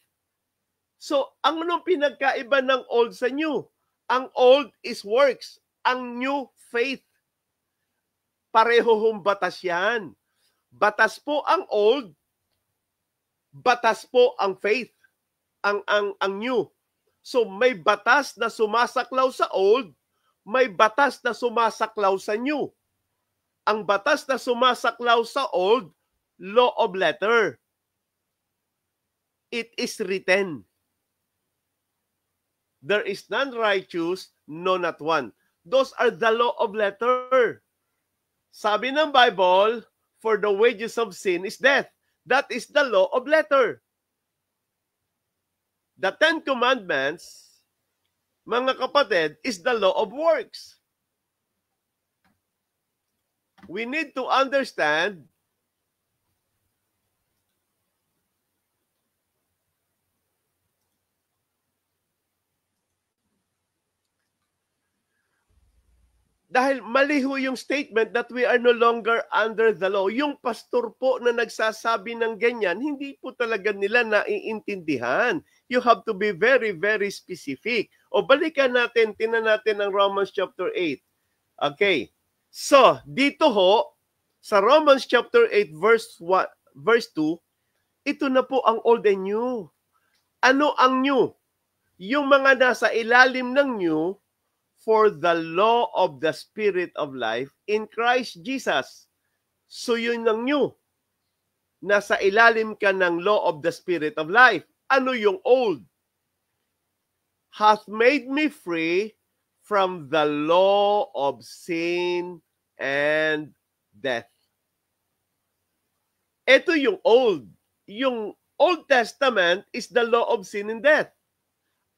So, anong pinagkaiba ng old sa new? Ang old is works, ang new faith. Pareho hong batas yan. Batas po ang old, batas po ang faith, ang new. So, may batas na sumasaklaw sa old, may batas na sumasaklaw sa new. Ang batas na sumasaklaw sa old, law of letter. It is written. There is none righteous, no not one. Those are the law of letter. Sabi ng Bible, for the wages of sin is death. That is the law of letter. The Ten Commandments, mga kapatid, is the law of works. We need to understand dahil mali ho yung statement that we are no longer under the law. Yung pastor po na nagsasabi ng ganyan, hindi po talaga nila naiintindihan. You have to be very, very specific. O balikan natin, tinan natin ang Romans chapter 8. Okay. So, dito ho, sa Romans chapter 8 verse 2, ito na po ang old and new. Ano ang new? Yung mga nasa ilalim ng new, for the law of the Spirit of life in Christ Jesus. So yun ang new. Nasa ilalim ka ng law of the Spirit of life. Ano yung old? Hath made me free from the law of sin and death. Ito yung old. Yung Old Testament is the law of sin and death.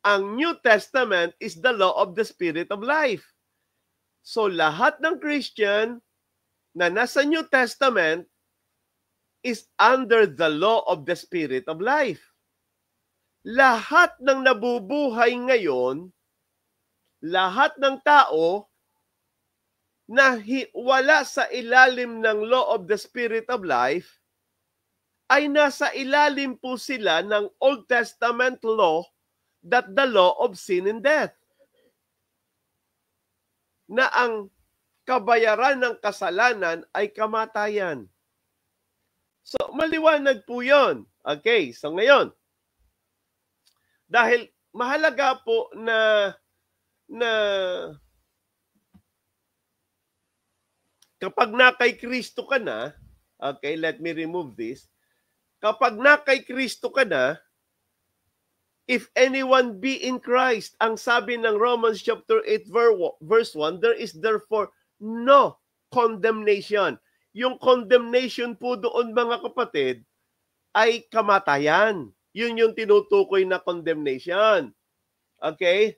Ang New Testament is the law of the Spirit of life. So lahat ng Christian na nasa New Testament is under the law of the Spirit of life. Lahat ng nabubuhay ngayon, lahat ng tao na wala sa ilalim ng law of the Spirit of life, ay nasa ilalim po sila ng Old Testament law, that the law of sin and death. Na ang kabayaran ng kasalanan ay kamatayan. So, maliwanag po yun. Okay, so ngayon, dahil mahalaga po na kapag na kay Kristo ka na, okay, let me remove this. Kapag na kay Kristo ka na, if anyone be in Christ, ang sabi ng Romans chapter 8 verse 1, there is therefore no condemnation. Yung condemnation po doon, mga kapatid, ay kamatayan. Yun yung tinutukoy na condemnation. Okay?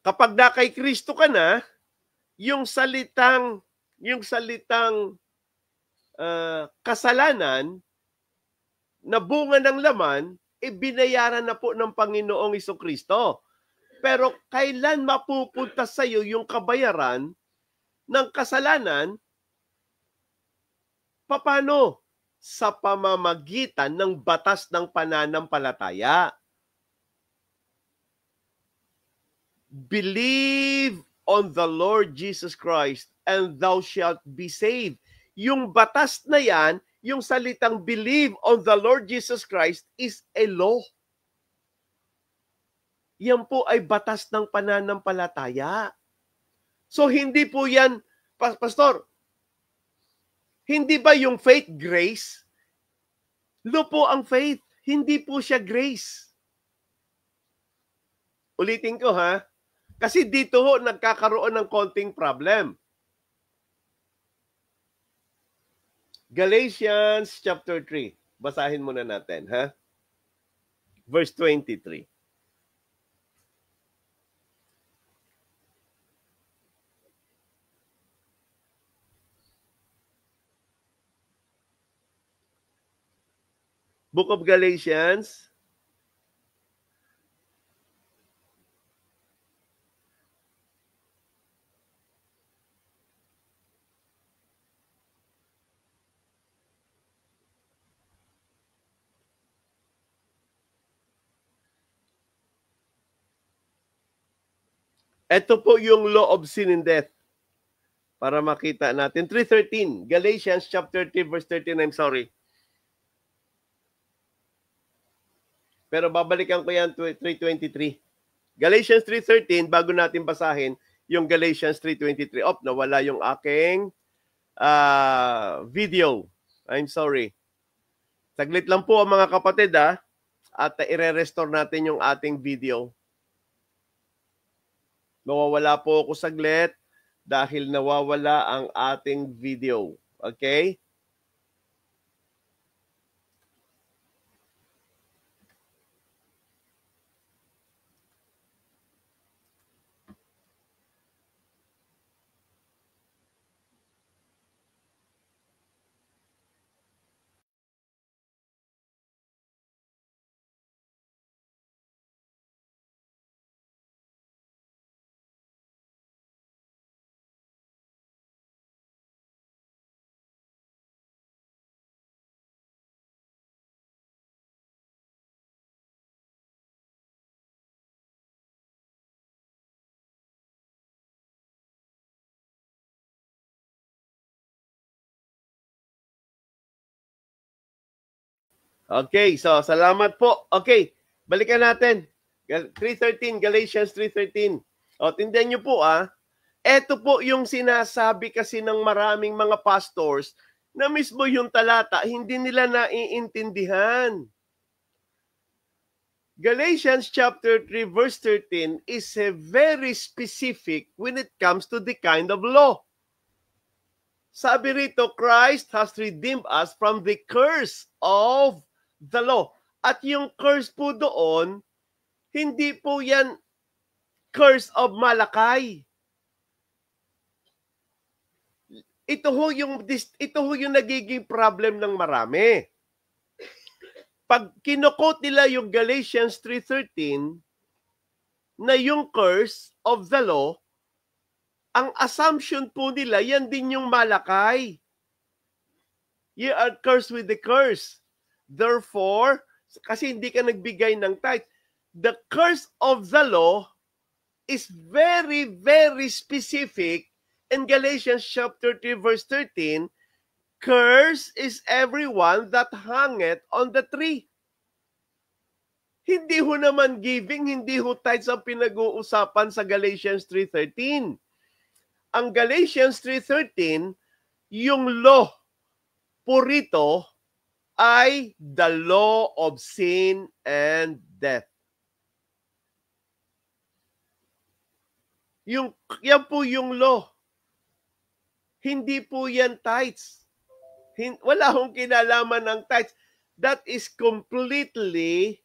Kapag na kay Kristo ka na, yung salitang kasalanan na bunga ng laman, binayaran na po ng Panginoong Jesucristo. Pero kailan mapupunta sa iyo yung kabayaran ng kasalanan? Paano? Sa pamamagitan ng batas ng pananampalataya. Believe on the Lord Jesus Christ and thou shalt be saved. Yung batas na yan, yung salitang believe on the Lord Jesus Christ is a law. Yan po ay batas ng pananampalataya. So hindi po yan, Pastor, hindi ba yung faith grace? Law po ang faith, hindi po siya grace. Ulitin ko ha, kasi dito ho nagkakaroon ng konting problem. Galatians chapter 3. Basahin muna natin, ha? Verse 23. Book of Galatians. Ito po yung law of sin and death. Para makita natin. 3:13. Galatians chapter 3 verse 13. I'm sorry. Pero babalikan ko yan 3:23. Galatians 3:13, bago natin basahin yung Galatians 3:23. Nawala yung aking video. I'm sorry. Saglit lang po mga kapatid at ire-restore natin yung ating video. Nawawala po ako saglit dahil nawawala ang ating video. Okay? Okay, so salamat po. Okay, balikan natin. 3:13, Galatians 3:13. Tindihan niyo po ito po yung sinasabi kasi ng maraming mga pastors na mismo yung talata hindi nila naiintindihan. Galatians chapter 3 verse 13 is very specific when it comes to the kind of law. Sabi rito, Christ has redeemed us from the curse of the law. At yung curse po doon, hindi po yan curse of Malakay. Ito ho yung nagiging problem ng marami. Pag kinukot nila yung Galatians 3:13 na yung curse of the law, ang assumption po nila, yan din yung Malakay. You are cursed with the curse. Therefore, kasi hindi ka nagbigay ng tithe, the curse of the law is very, very specific in Galatians chapter 3 verse 13. Curse is everyone that hangeth on the tree. Hindi ho naman giving, hindi ho tithes ang pinag-uusapan sa Galatians 3:13. Ang Galatians 3:13, yung law po rito ay the law of sin and death. Yan po yung law. Hindi po yan tithes. Wala hong kinalaman ng tithes. That is completely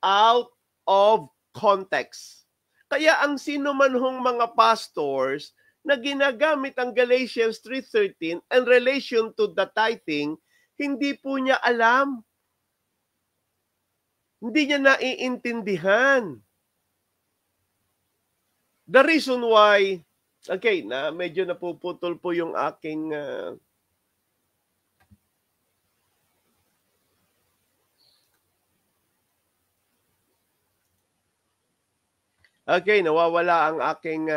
out of context. Kaya ang sino man hong mga pastors na ginagamit ang Galatians 3:13 in relation to the tithing, hindi po niya alam. Hindi niya naiintindihan. The reason why, okay, medyo napuputol po yung aking okay, nawawala ang aking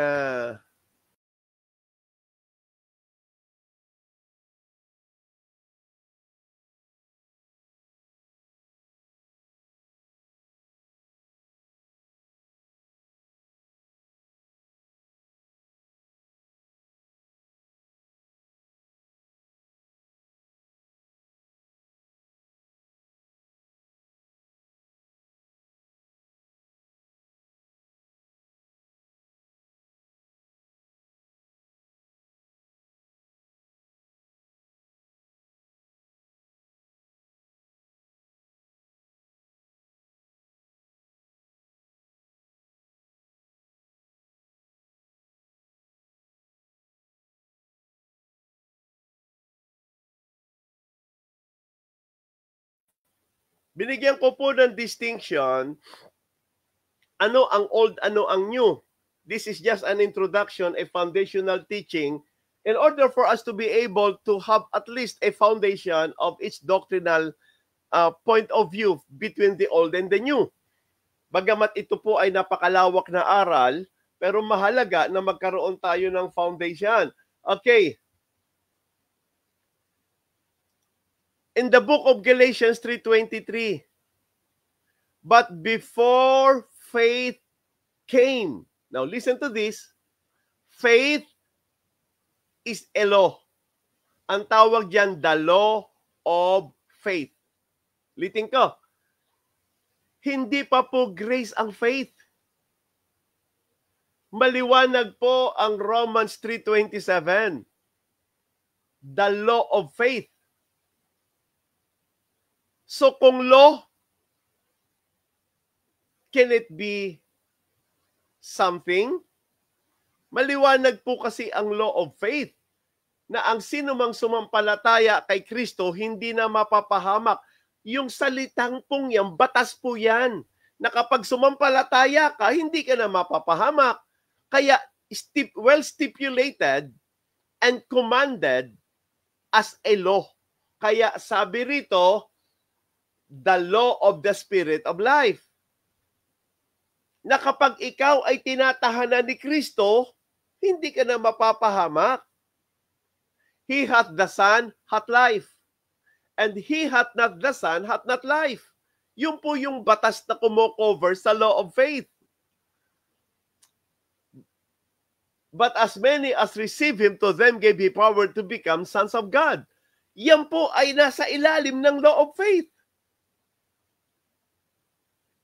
Binigyan ko po ng distinction, ano ang old, ano ang new. This is just an introduction, a foundational teaching, in order for us to be able to have at least a foundation of its doctrinal point of view between the old and the new. Bagamat ito po ay napakalawak na aral, pero mahalaga na magkaroon tayo ng foundation. Okay. In the book of Galatians 3:23, but before faith came. Now listen to this. Faith is a law. Ang tawag diyan, the law of faith. Litin ko. Hindi pa po grace ang faith. Maliwanag po ang Romans 3:27. The law of faith. So kung law, can it be something? Maliwanag po kasi ang law of faith na ang sino mang sumampalataya kay Kristo hindi na mapapahamak. Yung salitang pong yan, batas po yan, na kapag sumampalataya ka, hindi ka na mapapahamak. Kaya well stipulated and commanded as a law. Kaya sabi rito, the law of the Spirit of life. Na kapag ikaw ay tinatahanan ni Kristo, hindi ka na mapapahamak. He hath the Son, hath life. And he hath not the Son, hath not life. Yun po yung batas na kumocover sa law of faith. But as many as receive him, to them gave he power to become sons of God. Yan po ay nasa ilalim ng law of faith.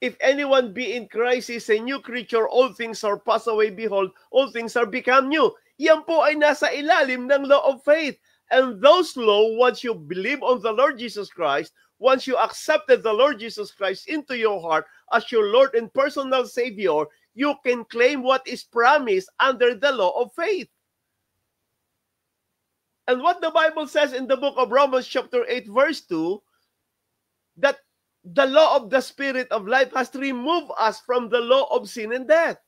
If anyone be in Christ is a new creature, all things are passed away, behold, all things are become new. Yan po ay nasa ilalim ng law of faith. And those law, once you believe on the Lord Jesus Christ, once you accepted the Lord Jesus Christ into your heart as your Lord and personal Savior, you can claim what is promised under the law of faith. And what the Bible says in the book of Romans chapter 8 verse 2, that the law of the Spirit of life has removed us from the law of sin and death.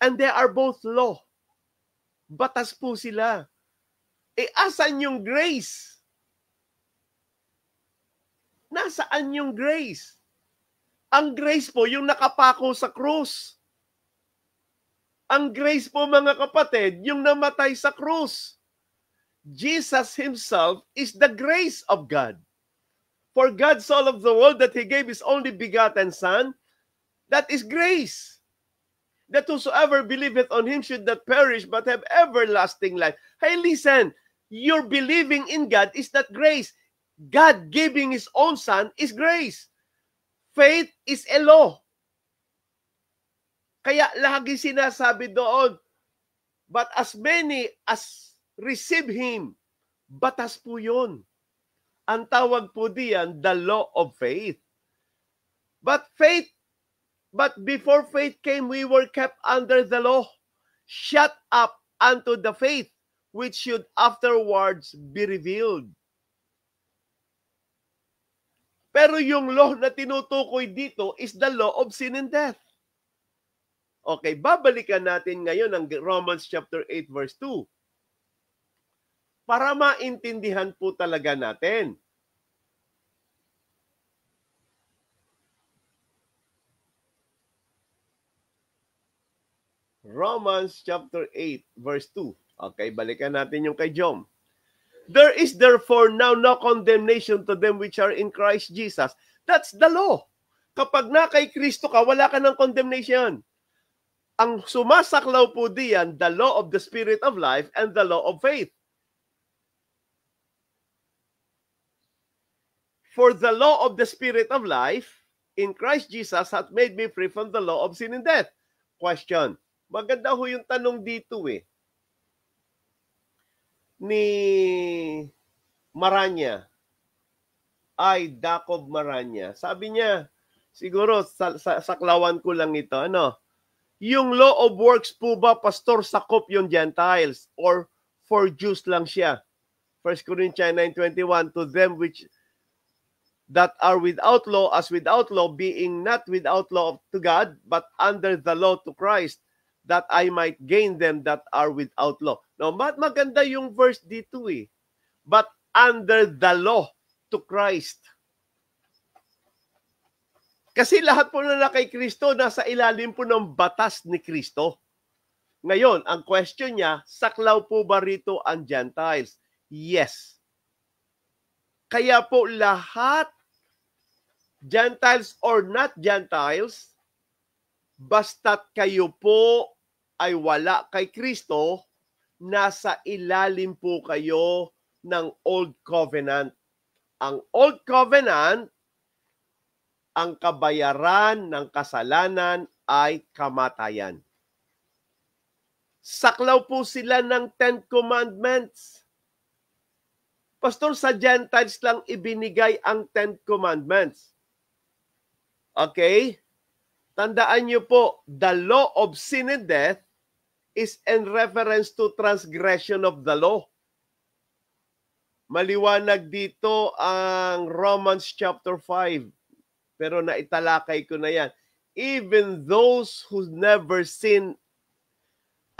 And they are both law. Batas po sila. Asan yung grace? Nasaan yung grace? Ang grace po, yung nakapako sa krus. Ang grace po, mga kapatid, yung namatay sa krus. Jesus himself is the grace of God. For God so loved the world that he gave his only begotten Son, that is grace. That whosoever believeth on him should not perish but have everlasting life. Hey, listen, your believing in God is not grace. God giving his own Son is grace. Faith is a law. Kaya lagi sinasabi doon, but as many as receive him, batas po yun. Ang tawag po diyan, the law of faith. But before faith came, we were kept under the law, shut up unto the faith, which should afterwards be revealed. Pero yung law na tinutukoy dito is the law of sin and death. Okay, babalikan natin ngayon ang Romans chapter 8 verse 2. Para maintindihan po talaga natin. Romans chapter 8 verse 2. Okay, balikan natin yung kay John. There is therefore now no condemnation to them which are in Christ Jesus. That's the law. Kapag na kay Kristo ka, wala ka ng condemnation. Ang sumasaklaw po diyan, the law of the Spirit of life and the law of faith. For the law of the Spirit of life in Christ Jesus hath made me free from the law of sin and death. Question. Maganda ho yung tanong dito ni Maranya, Jacob Maranya. Sabi niya, siguro saklawan ko lang ito, yung law of works po ba, pastor, sakop yung Gentiles or for Jews lang siya? 1 Corinthians 9:21, to them which that are without law, as without law, being not without law to God, but under the law to Christ, that I might gain them that are without law. Now, maganda yung verse dito eh. But under the law to Christ. Kasi lahat po na kay Kristo, nasa ilalim po ng batas ni Kristo. Ngayon, ang question niya, saklaw po ba rito ang Gentiles? Yes. Kaya po lahat, Gentiles or not Gentiles, basta't kayo po ay wala kay Kristo, nasa ilalim po kayo ng Old Covenant. Ang Old Covenant, ang kabayaran ng kasalanan ay kamatayan. Saklaw po sila ng Ten Commandments. Pastor, sa Gentiles lang ibinigay ang Ten Commandments. Okay? Tandaan niyo po, the law of sin and death is in reference to transgression of the law. Maliwanag dito ang Romans chapter 5. Pero naitalakay ko na yan. Even those who never sinned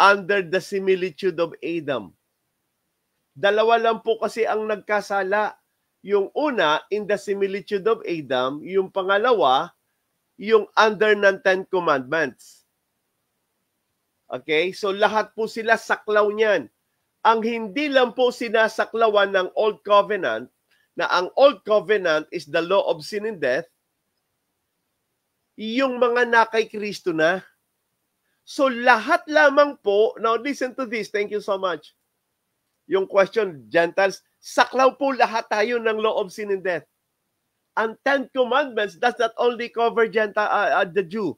under the similitude of Adam. Dalawa lang po kasi ang nagkasala. Yung una, in the similitude of Adam. Yung pangalawa, yung under ng Ten Commandments. Okay? So lahat po sila saklaw niyan. Ang hindi lang po sinasaklawan ng Old Covenant, na ang Old Covenant is the law of sin and death, yung mga nakay Kristo na. So lahat lamang po, now listen to this, thank you so much. Yung question, Gentiles, saklaw po lahat tayo ng law of sin and death. Ang Ten Commandments does not only cover the Jew.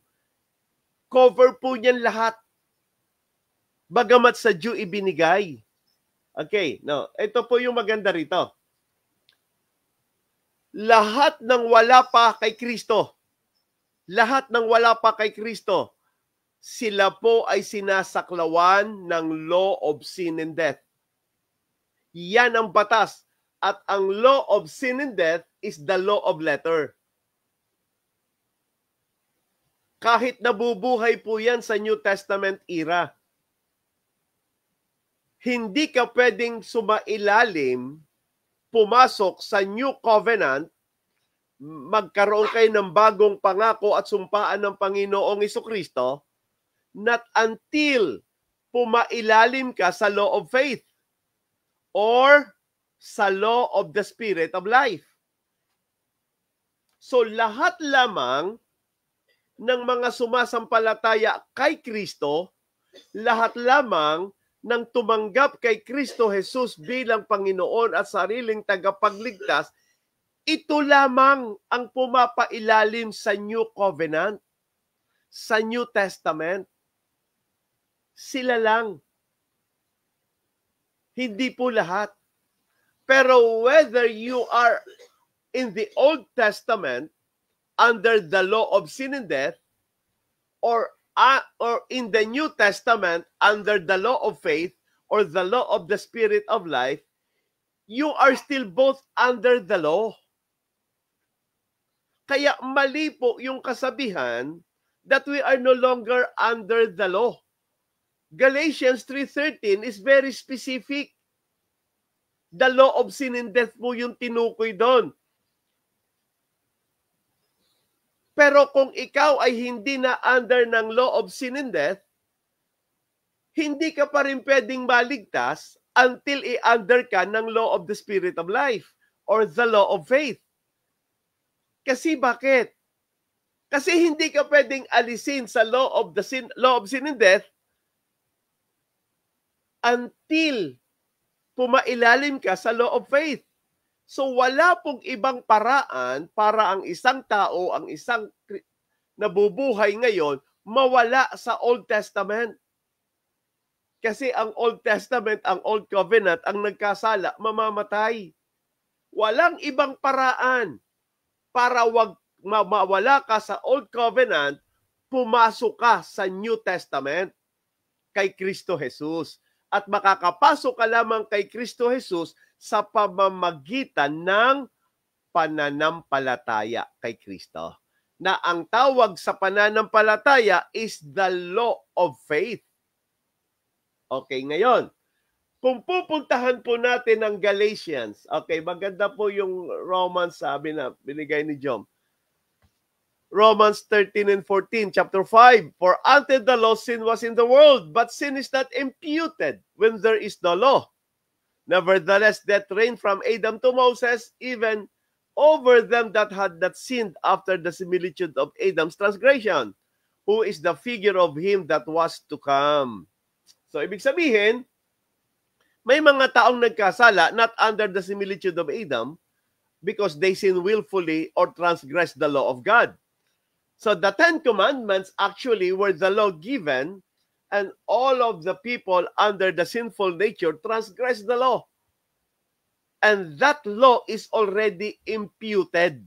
Cover po niyan lahat. Bagamat sa Jew ibinigay. Okay, no, ito po yung maganda rito. Lahat ng wala pa kay Kristo, lahat ng wala pa kay Kristo, sila po ay sinasaklawan ng law of sin and death. Yan ang batas. At ang law of sin and death is the law of letter. Kahit nabubuhay po yan sa New Testament era, hindi ka pwedeng sumailalim, pumasok sa New Covenant, magkaroon kayo ng bagong pangako at sumpaan ng Panginoong Jesucristo, not until pumailalim ka sa law of faith or sa law of the Spirit of life. So lahat lamang ng mga sumasampalataya kay Kristo, lahat lamang ng tumanggap kay Kristo Jesus bilang Panginoon at sariling tagapagligtas, ito lamang ang pumapailalim sa New Covenant, sa New Testament. Sila lang. Hindi po lahat. Pero whether you are in the Old Testament under the law of sin and death, or in the New Testament under the law of faith or the law of the Spirit of life, you are still both under the law. Kaya mali po yung kasabihan that we are no longer under the law. Galatians 3:13 is very specific. The law of sin and death po yung tinukoy doon. Pero kung ikaw ay hindi na under ng law of sin and death, hindi ka pa rin pwedeng maligtas until i-under ka ng law of the Spirit of life or the law of faith. Kasi bakit? Kasi hindi ka pwedeng alisin sa law of sin and death until pumailalim ka sa law of faith. So wala pong ibang paraan para ang isang tao, ang isang nabubuhay ngayon, mawala sa Old Testament. Kasi ang Old Testament, ang Old Covenant, ang nagkasala, mamamatay. Walang ibang paraan para mawala ka sa Old Covenant, pumasok ka sa New Testament kay Kristo Jesus. At makakapasok ka lamang kay Kristo Jesus sa pamamagitan ng pananampalataya kay Kristo. Na ang tawag sa pananampalataya is the law of faith. Okay, ngayon, kung pupuntahan po natin ang Galatians, okay, maganda po yung Romans, sabi na, binigay ni Jom. Romans 13 and 14, chapter 5. For until the law, sin was in the world, but sin is not imputed when there is no law. Nevertheless, death reigned from Adam to Moses, even over them that had not sinned after the similitude of Adam's transgression, who is the figure of him that was to come. So, ibig sabihin, may mga taong nagkasala not under the similitude of Adam because they sin willfully or transgress the law of God. So the Ten Commandments actually were the law given, and all of the people under the sinful nature transgress the law. And that law is already imputed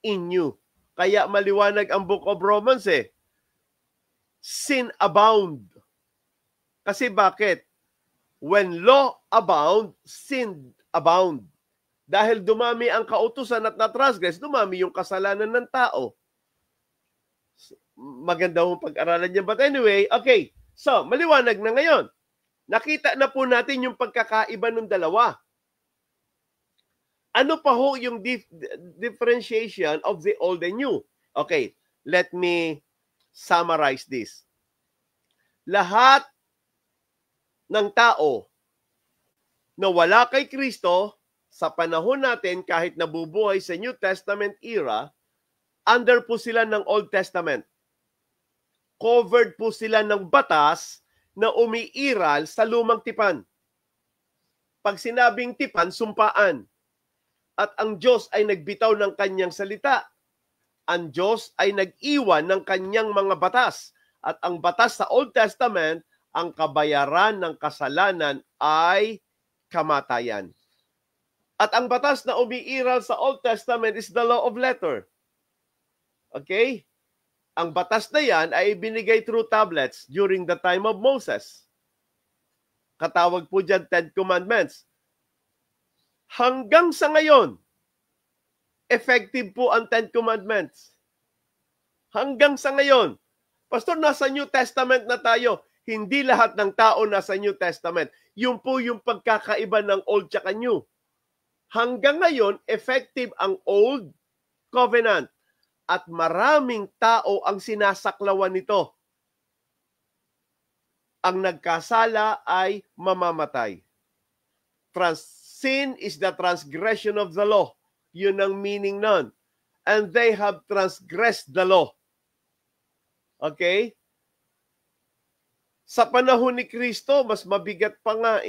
in you. Kaya maliwanag ang Book of Romans Sin abound. Kasi bakit? When law abound, sin abound. Dahil dumami ang kautusan at natransgress, dumami yung kasalanan ng tao. Maganda hong pag-aralan niya. But anyway, okay. So, maliwanag na ngayon. Nakita na po natin yung pagkakaiba ng dalawa. Ano pa ho yung differentiation of the old and new? Okay, let me summarize this. Lahat ng tao na wala kay Kristo, sa panahon natin, kahit nabubuhay sa New Testament era, under po sila ng Old Testament. Covered po sila ng batas na umiiral sa lumang tipan. Pag sinabing tipan, sumpaan. At ang Diyos ay nagbitaw ng kanyang salita. Ang Diyos ay nag-iwan ng kanyang mga batas. At ang batas sa Old Testament, ang kabayaran ng kasalanan ay kamatayan. At ang batas na umiiral sa Old Testament is the law of letter. Okay? Ang batas na yan ay binigay through tablets during the time of Moses. Katawag po dyan Ten Commandments. Hanggang sa ngayon, effective po ang Ten Commandments. Hanggang sa ngayon. Pastor, nasa New Testament na tayo. Hindi lahat ng tao nasa New Testament. Yun po yung pagkakaiba ng Old tsaka New. Hanggang ngayon, effective ang Old Covenant at maraming tao ang sinasaklawan nito. Ang nagkasala ay mamamatay. Sin is the transgression of the law. Yun ang meaning nun. And they have transgressed the law. Okay? Sa panahon ni Kristo, mas mabigat pa nga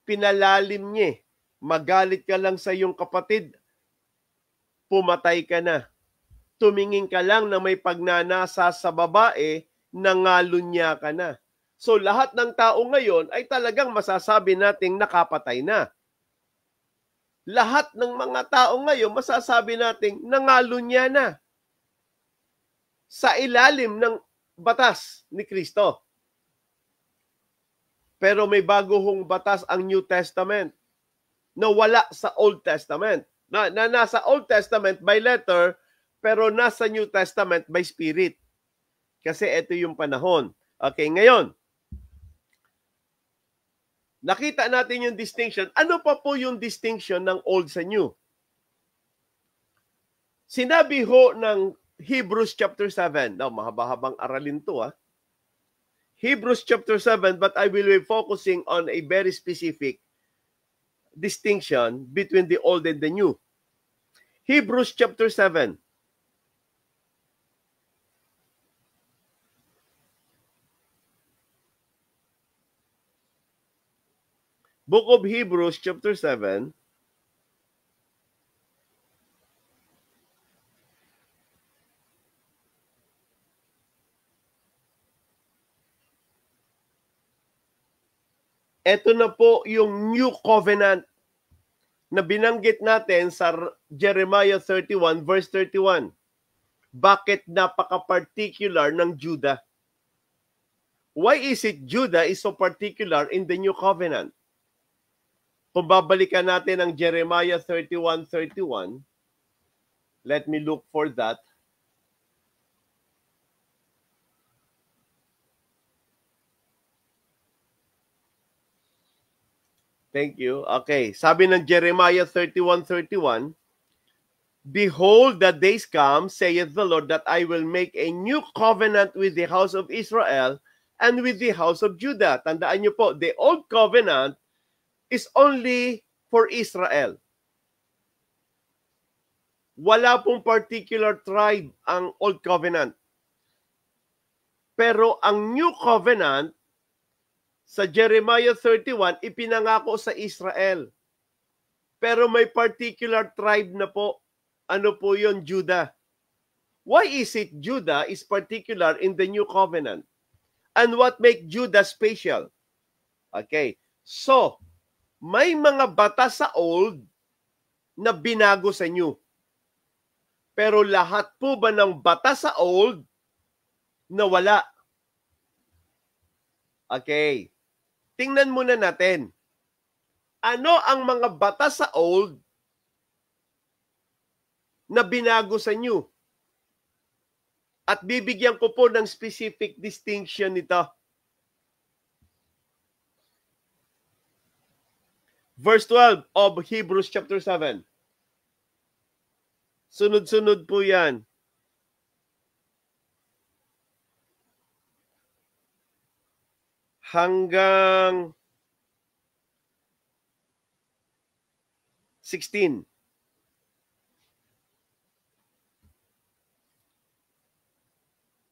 Pinalalim niya. Magalit ka lang sa iyong kapatid, pumatay ka na. Tumingin ka lang na may pagnanasa sa babae, nangalunya ka na. So lahat ng tao ngayon ay talagang masasabi nating nakapatay na. Lahat ng mga tao ngayon masasabi nating nangalunya na. Sa ilalim ng batas ni Kristo. Pero may bago hong batas ang New Testament na wala sa Old Testament. Na nasa Old Testament by letter, pero nasa New Testament by spirit. Kasi ito yung panahon. Okay, ngayon, nakita natin yung distinction. Ano pa po yung distinction ng Old sa New? Sinabi ho ng Hebrews chapter 7. Now, mahaba-habang aralin to Hebrews chapter 7, but I will be focusing on a very specific distinction between the old and the new. Hebrews chapter 7. Book of Hebrews chapter 7. Ito na po yung New Covenant na binanggit natin sa Jeremiah 31 verse 31. Bakit napaka-particular ng Judah? Why is it Judah is so particular in the New Covenant? Kung babalikan natin ang Jeremiah 31:31, let me look for that. Thank you. Okay, sabi ng Jeremiah 31:31, Behold, the days come, saith the Lord, that I will make a new covenant with the house of Israel and with the house of Judah. Tandaan niyo po, the old covenant is only for Israel. Wala pong particular tribe ang old covenant. Pero ang new covenant, sa Jeremiah 31, ipinangako sa Israel. Pero may particular tribe na po. Ano po yon? Judah. Why is it Judah is particular in the new covenant? And what make Judah special? Okay. So, may mga batas sa old na binago sa new. Pero lahat po ba ng batas sa old na wala? Okay. Tingnan muna natin. Ano ang mga batas sa old na binago sa new? At bibigyan ko po ng specific distinction nito. Verse 12 of Hebrews chapter 7. Sunod-sunod po yan. Hanggang 16.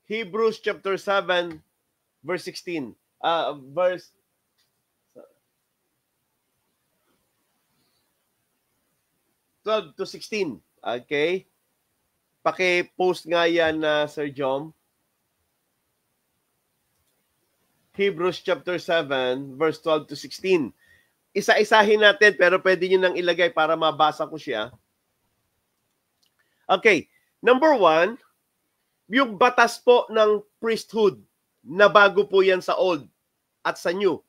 Hebrews chapter 7 verse 16. Verse 12 to 16. Okay? Paki-post nga yan, Sir Jom. Hebrews chapter 7, verse 12 to 16. Isa-isahin natin, pero pwede nyo nang ilagay para mabasa ko siya. Okay. Number 1, yung batas po ng priesthood, na bago po yan sa old at sa new.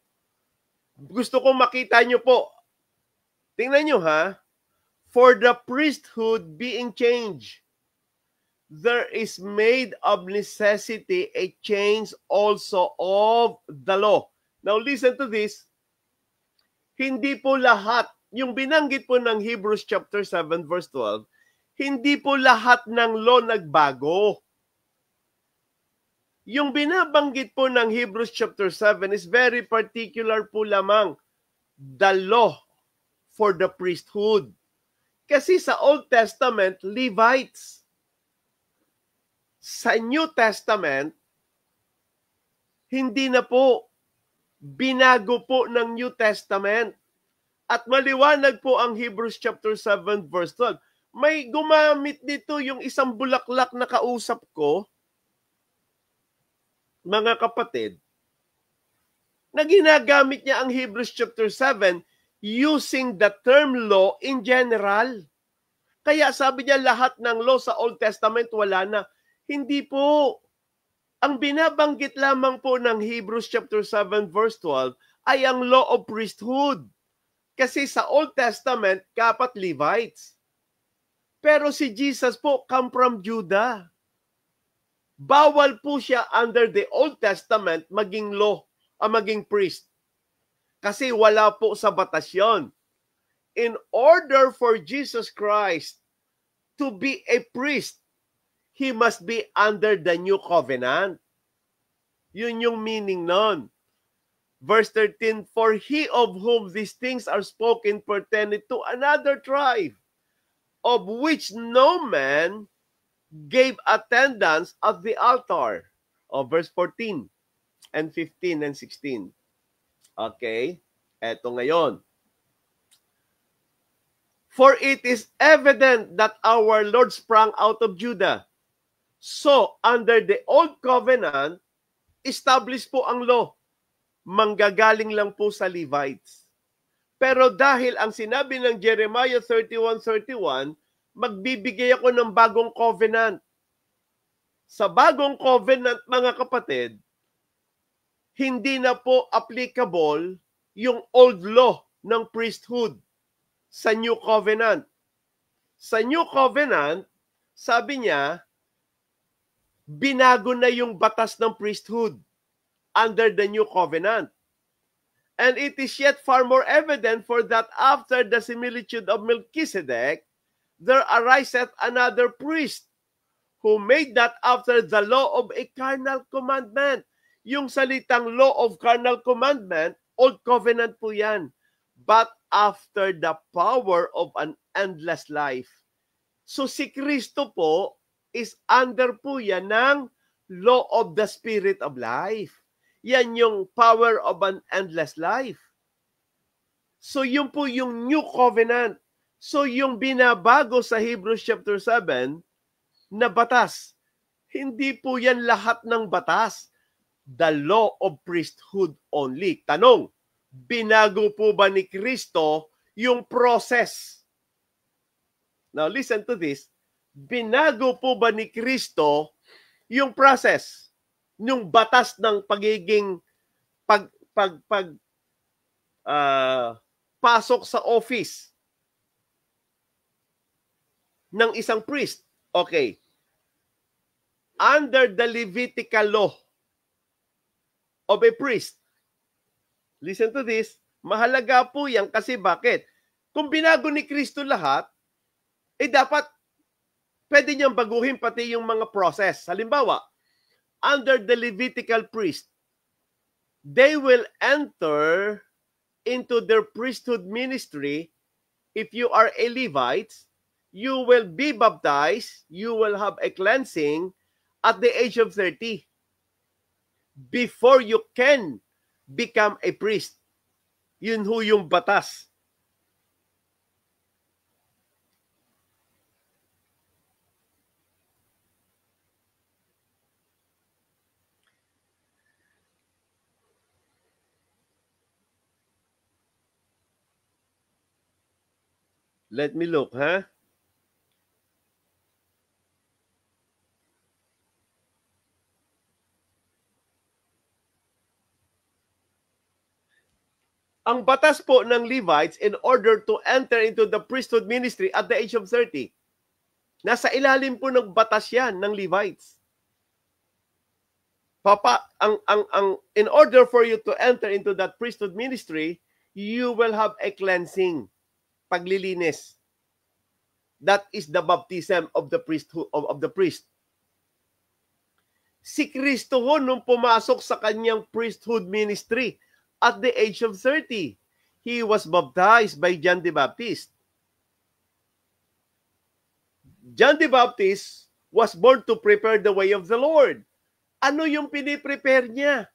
Gusto kong makita nyo po. Tingnan nyo ha. For the priesthood being changed, there is made of necessity a change also of the law. Now listen to this. Hindi po lahat, yung binanggit po ng Hebrews chapter 7 verse 12, hindi po lahat ng law nagbago. Yung binabanggit po ng Hebrews chapter 7 is very particular po lamang, the law for the priesthood. Kasi sa Old Testament, Levites. Sa New Testament, hindi na po. Binago po ng New Testament. At maliwanag po ang Hebrews chapter 7 verse 12. May gumamit dito yung isang bulaklak na kausap ko, mga kapatid, na ginagamit niya ang Hebrews chapter 7 using the term law in general. Kaya sabi niya lahat ng law sa Old Testament wala na. Hindi po. Ang binabanggit lamang po ng Hebrews chapter 7 verse 12 ay ang law of priesthood. Kasi sa Old Testament, kapat Levites. Pero si Jesus po come from Judah. Bawal po siya under the Old Testament maging law, maging priest. Kasi wala po sa batas yun. In order for Jesus Christ to be a priest, He must be under the new covenant. Yun yung meaning nun. Verse 13, For he of whom these things are spoken pertained to another tribe, of which no man gave attendance at the altar. Verse 14 and 15 and 16. Okay, eto ngayon. For it is evident that our Lord sprang out of Judah. So, under the old covenant, established po ang law. Manggagaling lang po sa Levites. Pero dahil ang sinabi ng Jeremiah 31:31, magbibigay ako ng bagong covenant. Sa bagong covenant, mga kapatid, hindi na po applicable yung old law ng priesthood sa New Covenant. Sa New Covenant, sabi niya, binago na yung batas ng priesthood under the New Covenant. And it is yet far more evident for that after the similitude of Melchizedek, there ariseth another priest who made that after the law of a carnal commandment. Yung salitang law of carnal commandment, Old Covenant po yan. But after the power of an endless life. So si Kristo po is under po yan ng law of the Spirit of life. Yan yung power of an endless life. So yun po yung New Covenant. So yung binabago sa Hebrews chapter 7 na batas, hindi po yan lahat ng batas. The law of priesthood only. Tanong, binago po ba ni Kristo yung process? Now listen to this. Binago po ba ni Kristo yung process? Yung batas ng pagiging pasok sa office ng isang priest. Okay. Under the Levitical law of a priest. Listen to this. Mahalaga po yan kasi bakit? Kung binago ni Kristo lahat, dapat pwede niyang baguhin pati yung mga process. Halimbawa, under the Levitical priest, they will enter into their priesthood ministry. If you are a Levite, you will be baptized, you will have a cleansing at the age of 30 before you can become a priest. Yun ho yung batas. Let me look, ha? Ang batas po ng Levites in order to enter into the priesthood ministry at the age of 30, nasa ilalim po ng batas yan ng Levites. In order for you to enter into that priesthood ministry, you will have a cleansing, paglilinis. That is the baptism of the priesthood of the priest. Si Kristo ho nung pumasok sa kanyang priesthood ministry at the age of 30, he was baptized by John the Baptist. John the Baptist was born to prepare the way of the Lord. Ano yung piniprepare niya?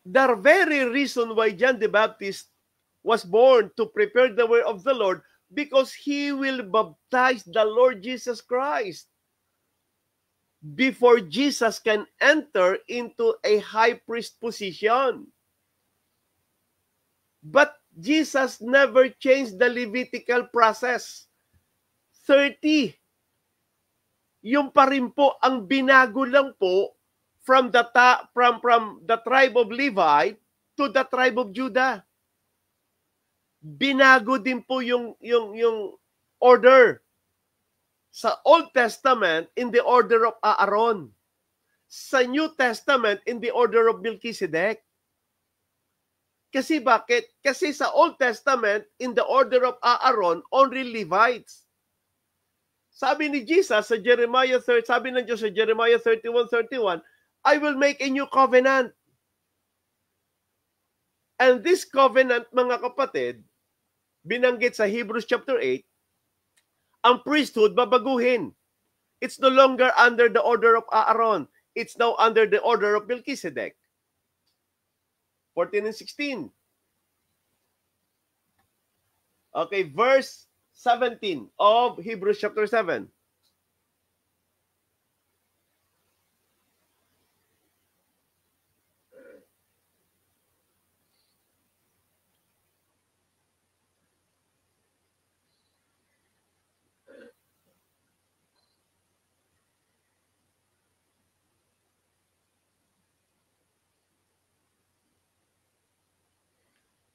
The very reason why John the Baptist was born to prepare the way of the Lord, because he will baptize the Lord Jesus Christ before Jesus can enter into a high priest position. But Jesus never changed the Levitical process. 30. Yung pa rin po, ang binago lang po from the tribe of Levi to the tribe of Judah. Binago din po yung order. Sa Old Testament, in the order of Aaron. Sa New Testament, in the order of Melchizedek. Kasi bakit? Kasi sa Old Testament, in the order of Aaron, only Levites. Sabi ni Jesus sa sabi ng Diyos sa Jeremiah 31:31, I will make a new covenant. And this covenant, mga kapatid, binanggit sa Hebrews chapter 8, ang priesthood babaguhin. It's no longer under the order of Aaron. It's now under the order of Melchizedek. 14 and 16. Okay, verse 17 of Hebrews chapter 7.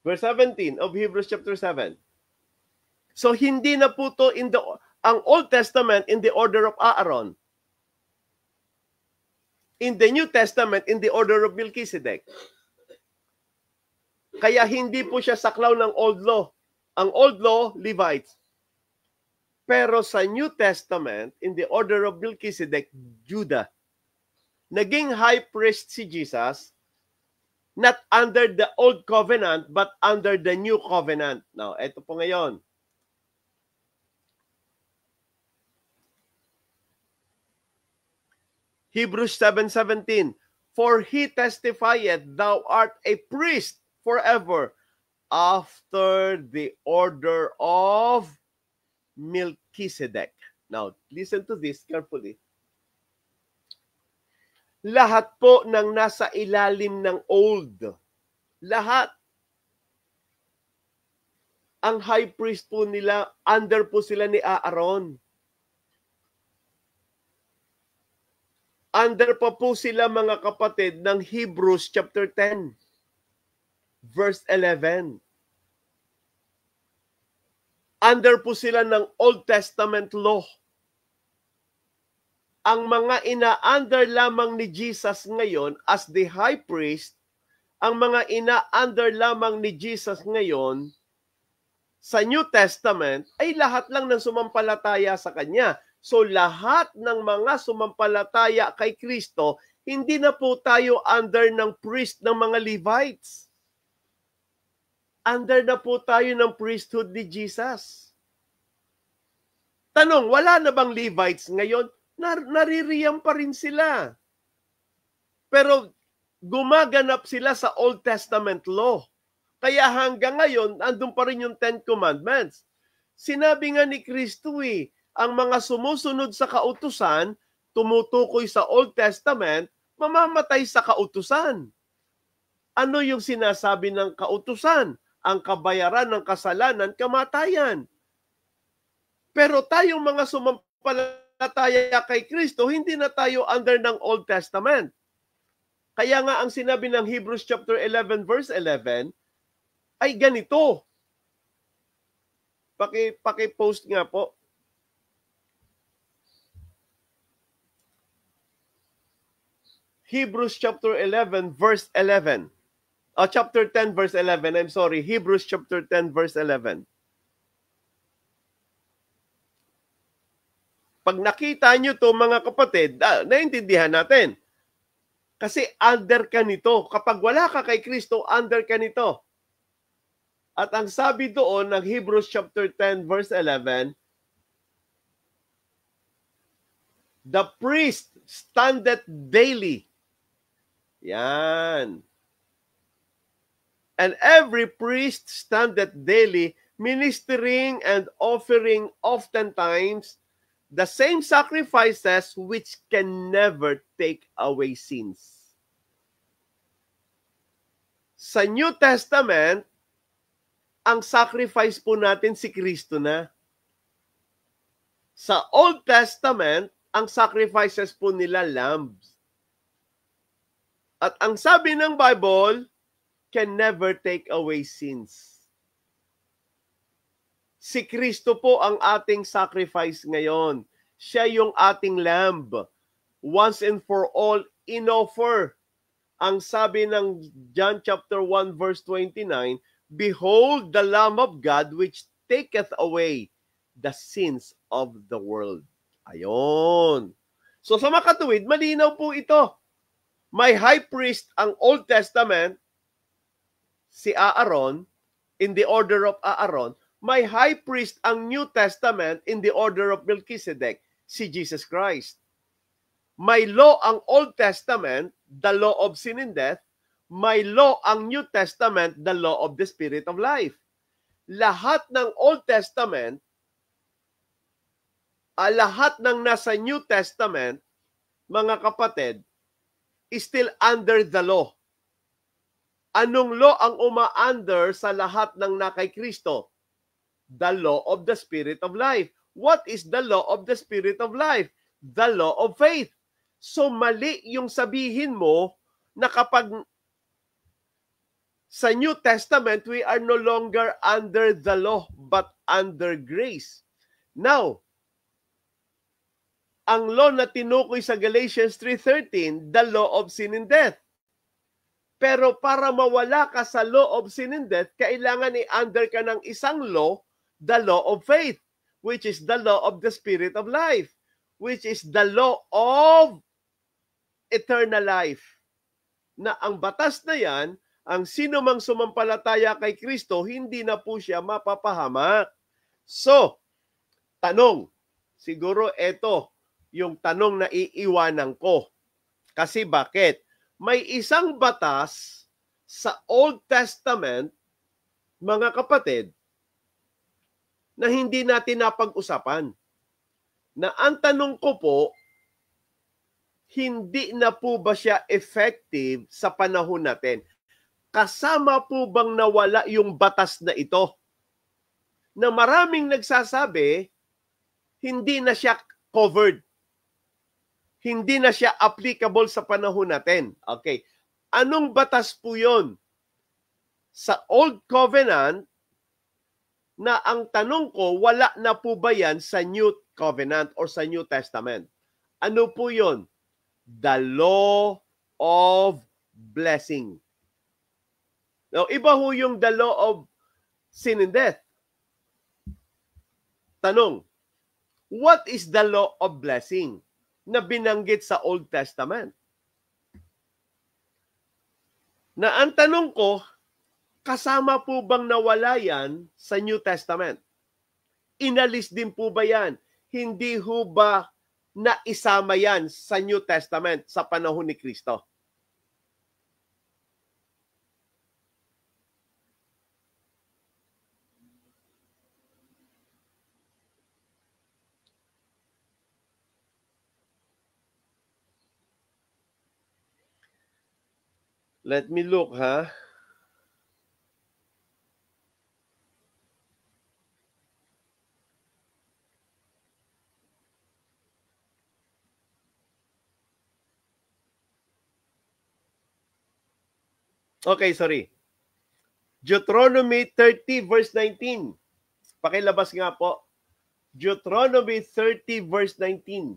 Verse 17 of Hebrews chapter 7. So hindi na po to ang Old Testament in the order of Aaron. In the New Testament, in the order of Melchizedek. Kaya hindi po siya saklaw ng Old Law. Ang Old Law, Levites. Pero sa New Testament, in the order of Melchizedek, Judah. Naging high priest si Jesus, not under the Old Covenant, but under the New Covenant. Now, ito po ngayon. Hebrews 7:17, for he testifieth, thou art a priest forever after the order of Melchizedek. Now, listen to this carefully. Lahat po ng nasa ilalim ng old, lahat, ang high priest po nila, under po sila ni Aaron. Under pa po sila, mga kapatid, ng Hebrews chapter 10, verse 11. Under po sila ng Old Testament law. Ang mga ina-under lamang ni Jesus ngayon as the high priest, ang mga ina-under lamang ni Jesus ngayon sa New Testament ay lahat lang ng sumampalataya sa Kanya. So lahat ng mga sumampalataya kay Kristo, hindi na po tayo under ng priest ng mga Levites. Under na po tayo ng priesthood ni Jesus. Tanong, wala na bang Levites ngayon? Naririyam pa rin sila. Pero gumaganap sila sa Old Testament law. Kaya hanggang ngayon, andun pa rin yung Ten Commandments. Sinabi nga ni Kristo ang mga sumusunod sa kautusan, tumutukoy sa Old Testament, mamamatay sa kautusan. Ano yung sinasabi ng kautusan? Ang kabayaran ng kasalanan, kamatayan. Pero tayong mga sumampalataya kay Kristo, hindi na tayo under ng Old Testament. Kaya nga ang sinabi ng Hebrews chapter 11 verse 11 ay ganito. Paki-post nga po. Hebrews chapter 11 verse 11. Chapter 10 verse 11. I'm sorry. Hebrews chapter 10 verse 11. Pag nakita nyo to, mga kapatid, naintindihan natin. Kasi under ka nito. Kapag wala ka kay Kristo, under ka nito. At ang sabi doon ng Hebrews chapter 10 verse 11, the priest standeth daily. Yan. And every priest standeth daily, ministering and offering oftentimes the same sacrifices which can never take away sins. Sa New Testament, ang sacrifice po natin si Kristo na. Sa Old Testament, ang sacrifices po nila lambs. At ang sabi ng Bible, can never take away sins. Si Kristo po ang ating sacrifice ngayon. Siya yung ating lamb. Once and for all, inoffer. Ang sabi ng John chapter 1 verse 29, behold the Lamb of God which taketh away the sins of the world. Ayon. So sa makatuwid, malinaw po ito. May high priest ang Old Testament, si Aaron, in the order of Aaron. May high priest ang New Testament in the order of Melchizedek, si Jesus Christ. May law ang Old Testament, the law of sin and death. May law ang New Testament, the law of the Spirit of life. Lahat ng Old Testament, lahat ng nasa New Testament, mga kapatid, is still under the law. Anong law ang uma-under sa lahat ng nakay Kristo? The law of the Spirit of life. What is the law of the Spirit of life? The law of faith. So mali yung sabihin mo na kapag Sa New Testament, we are no longer under the law, but under grace. Now, ang law na tinukoy sa Galatians 3:13, the law of sin and death. Pero para mawala ka sa law of sin and death, kailangan i-under ka ng isang law, the law of faith, which is the law of the Spirit of life, which is the law of eternal life. Na ang batas na yan, ang sino mang sumampalataya kay Kristo, hindi na po siya mapapahamak. So, tanong, siguro ito yung tanong na iiwanan ko. Kasi bakit? May isang batas sa Old Testament, mga kapatid, na hindi natin napag-usapan. Na ang tanong ko po, hindi na po ba siya effective sa panahon natin? Kasama po bang nawala yung batas na ito? Na maraming nagsasabi, hindi na siya covered. Hindi na siya applicable sa panahon natin. Okay. Anong batas po yun? Sa Old Covenant, na ang tanong ko, wala na po ba yan sa New Covenant or sa New Testament? Ano po yun? The law of blessing. Now, iba ho yung the law of sin and death. Tanong, what is the law of blessing na binanggit sa Old Testament? Na ang tanong ko, kasama po bang nawala yan sa New Testament? Inalis din po ba yan? Hindi ho ba naisama yan sa New Testament sa panahon ni Kristo? Let me look, ha? Okay, sorry. Deuteronomy 30 verse 19. Pakilabas nga po. Deuteronomy 30 verse 19.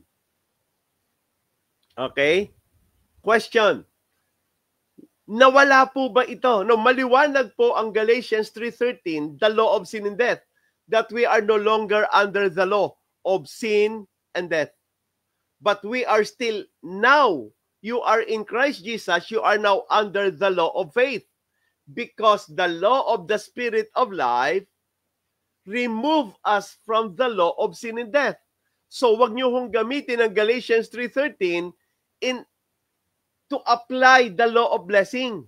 Okay? Question. Nawala po ba ito? No, maliwanag po ang Galatians 3:13, the law of sin and death, that we are no longer under the law of sin and death. But we are still now, you are in Christ Jesus, you are now under the law of faith. Because the law of the Spirit of life remove us from the law of sin and death. So wag niyo hong gamitin ang Galatians 3:13 to apply the law of blessing.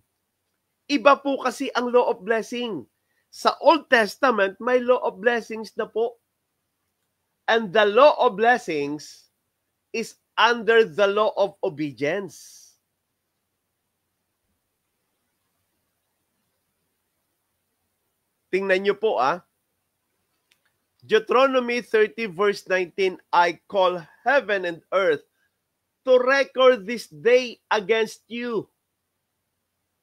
Iba po kasi ang law of blessing. Sa Old Testament, may law of blessings na po. And the law of blessings is under the law of obedience. Tingnan niyo po, Deuteronomy 30 verse 19, I call heaven and earth to record this day against you.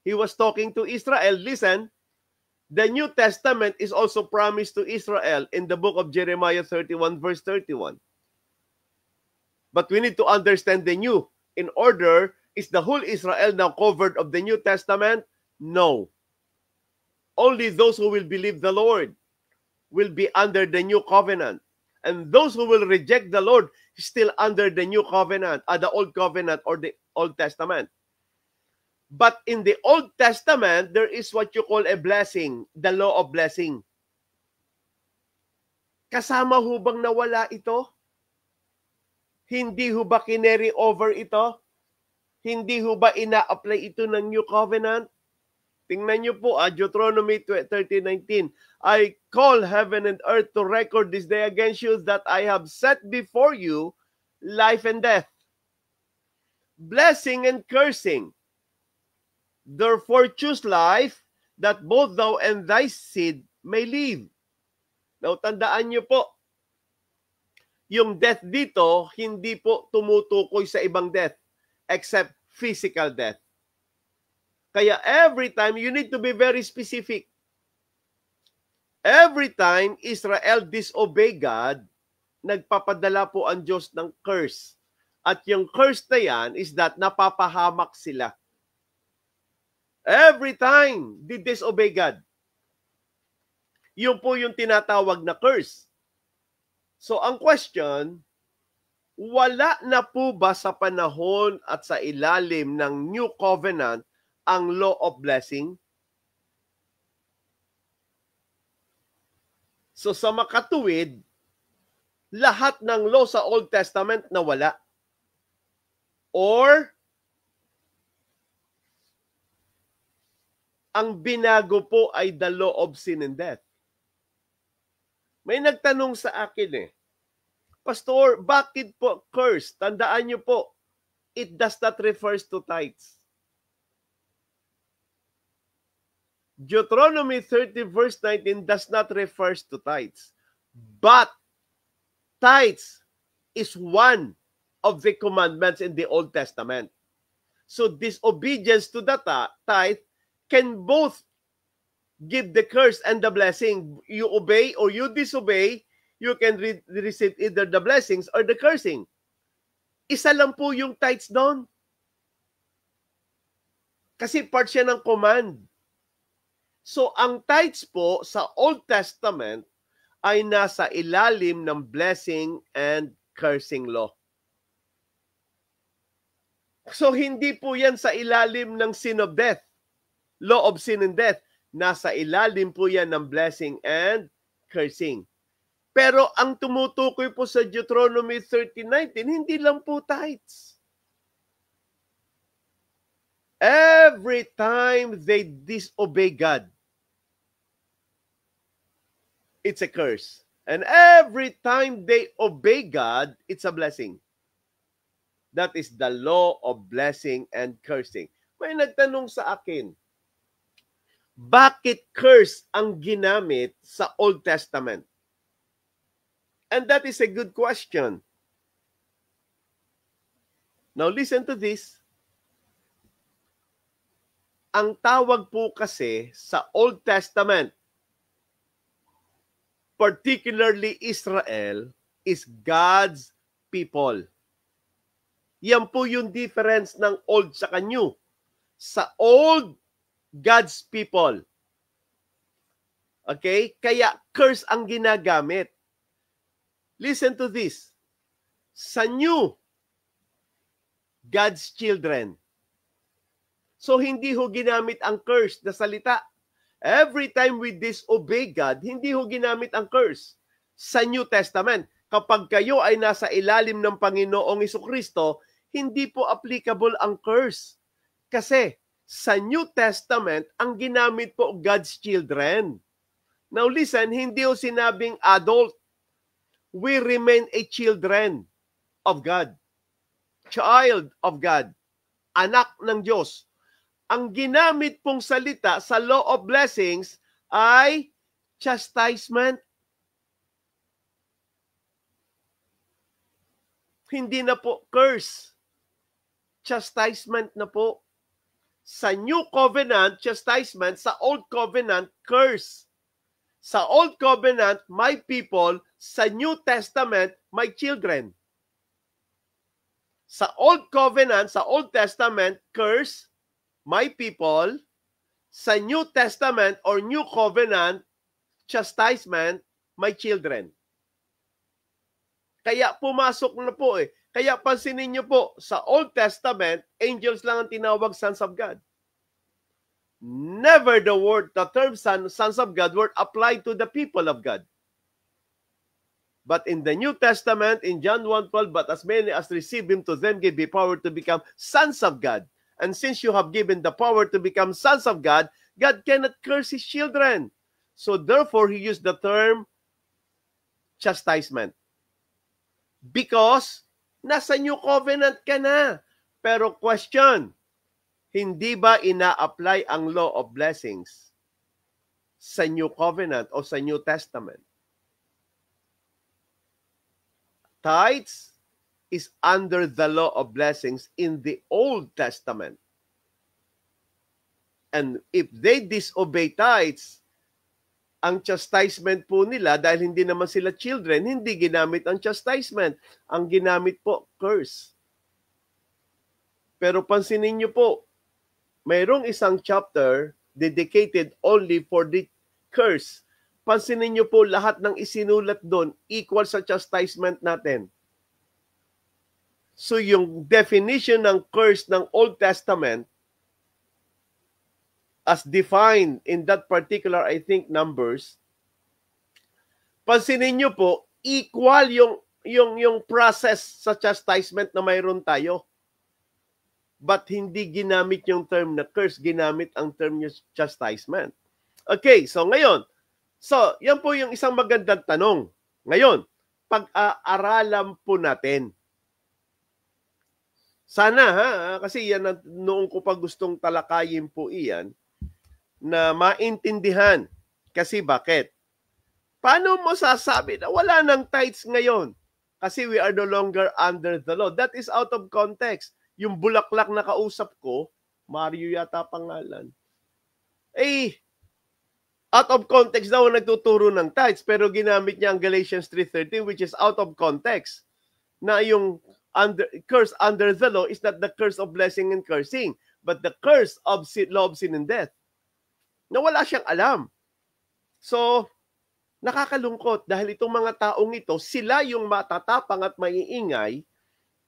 He was talking to Israel. Listen, the New Testament is also promised to Israel in the book of Jeremiah 31 verse 31. But we need to understand the new. In order, is the whole Israel now covered of the New Testament? No. Only those who will believe the Lord will be under the new covenant. And those who will reject the Lord still under the new covenant, the old covenant or the Old Testament. But in the Old Testament, there is what you call a blessing, the law of blessing. Kasama ho bang nawala ito? Hindi ho ba kinary over ito? Hindi ho ba ina-apply ito ng new covenant? Tingnan niyo po, Deuteronomy 30:19. I call heaven and earth to record this day against you that I have set before you life and death, blessing and cursing. Therefore choose life, that both thou and thy seed may live. Now, tandaan niyo po, yung death dito, hindi po tumutukoy sa ibang death, except physical death. Kaya every time, you need to be very specific. Every time Israel disobey God, nagpapadala po ang Diyos ng curse. At yung curse na yan is that napapahamak sila. Every time they disobey God. Yun po yung tinatawag na curse. So ang question, wala na po ba sa panahon at sa ilalim ng New Covenant ang law of blessing? So sa makatuwid, lahat ng law sa Old Testament nawala. Or, ang binago po ay the law of sin and death. May nagtanong sa akin Pastor, bakit po curse? Tandaan niyo po, it does not refers to tithes. Deuteronomy 30 verse 19 does not refers to tithes. But tithes is one of the commandments in the Old Testament. So disobedience to the tithe can both give the curse and the blessing. You obey or you disobey, you can receive either the blessings or the cursing. Isa lang po yung tithes doon. Kasi part siya ng command. So ang tithes po sa Old Testament ay nasa ilalim ng blessing and cursing law. So hindi po yan sa ilalim ng sin of death, law of sin and death. Nasa ilalim po yan ng blessing and cursing. Pero ang tumutukoy po sa Deuteronomy 30:19, hindi lang po tithes. Every time they disobey God, it's a curse. And every time they obey God, it's a blessing. That is the law of blessing and cursing. May nagtanong sa akin, bakit curse ang ginamit sa Old Testament? And that is a good question. Now listen to this. Ang tawag po kasi sa Old Testament, particularly Israel, is God's people. Yan po yung difference ng Old sa New. Sa Old, God's people. Okay? Kaya curse ang ginagamit. Listen to this. Sa New, God's children. So hindi ho ginamit ang curse na salita. Every time we disobey God, hindi ho ginamit ang curse. Sa New Testament, kapag kayo ay nasa ilalim ng Panginoong Jesucristo, hindi po applicable ang curse. Kasi sa New Testament, ang ginamit po God's children. Now listen, hindi ho sinabing adult. We remain a children of God. Child of God. Anak ng Diyos. Ang ginamit pong salita sa law of blessings ay chastisement. Hindi na po curse. Chastisement na po. Sa New Covenant, chastisement. Sa Old Covenant, curse. Sa Old Covenant, my people. Sa New Testament, my children. Sa Old Covenant, sa Old Testament, curse, my people. Sa New Testament or New Covenant, chastisement, my children. Kaya pumasok na po Kaya pansinin niyo po, sa Old Testament, angels lang ang tinawag sons of God. Never the term sons of God were applied to the people of God. But in the New Testament, in John 1:12, but as many as receive him, to them give the power to become sons of God. And since you have given the power to become sons of God, God cannot curse his children. So therefore, he used the term chastisement. Because nasa New Covenant ka na. Pero question, hindi ba ina-apply ang law of blessings sa New Covenant o sa New Testament? Tithes is under the law of blessings in the Old Testament. And if they disobey tithes, ang chastisement po nila, dahil hindi naman sila children, hindi ginamit ang chastisement. Ang ginamit po, curse. Pero pansinin niyo po, mayroong isang chapter dedicated only for the curse. Pansinin niyo po, lahat ng isinulat doon equal sa chastisement natin. So yung definition ng curse ng Old Testament as defined in that particular, I think, Numbers, pansinin niyo po, equal yung process sa chastisement na mayroon tayo. But hindi ginamit yung term na curse, ginamit ang term yung chastisement. Okay, so ngayon, yan po yung isang magandang tanong. Ngayon, pag-aaralan po natin. Sana, kasi yan noong ko pa gustong talakayin po iyan, na maintindihan. Kasi bakit? Paano mo sasabi na wala nang tithes ngayon? Kasi we are no longer under the law. That is out of context. Yung bulaklak na kausap ko, Mario yata pangalan, out of context daw nagtuturo ng tithes, pero ginamit niya ang Galatians 3:13, which is out of context. Na yung curse under the law is not the curse of blessing and cursing, but the curse of law of sin and death. Na wala siyang alam. So, nakakalungkot dahil itong mga taong ito, sila yung matatapang at maiingay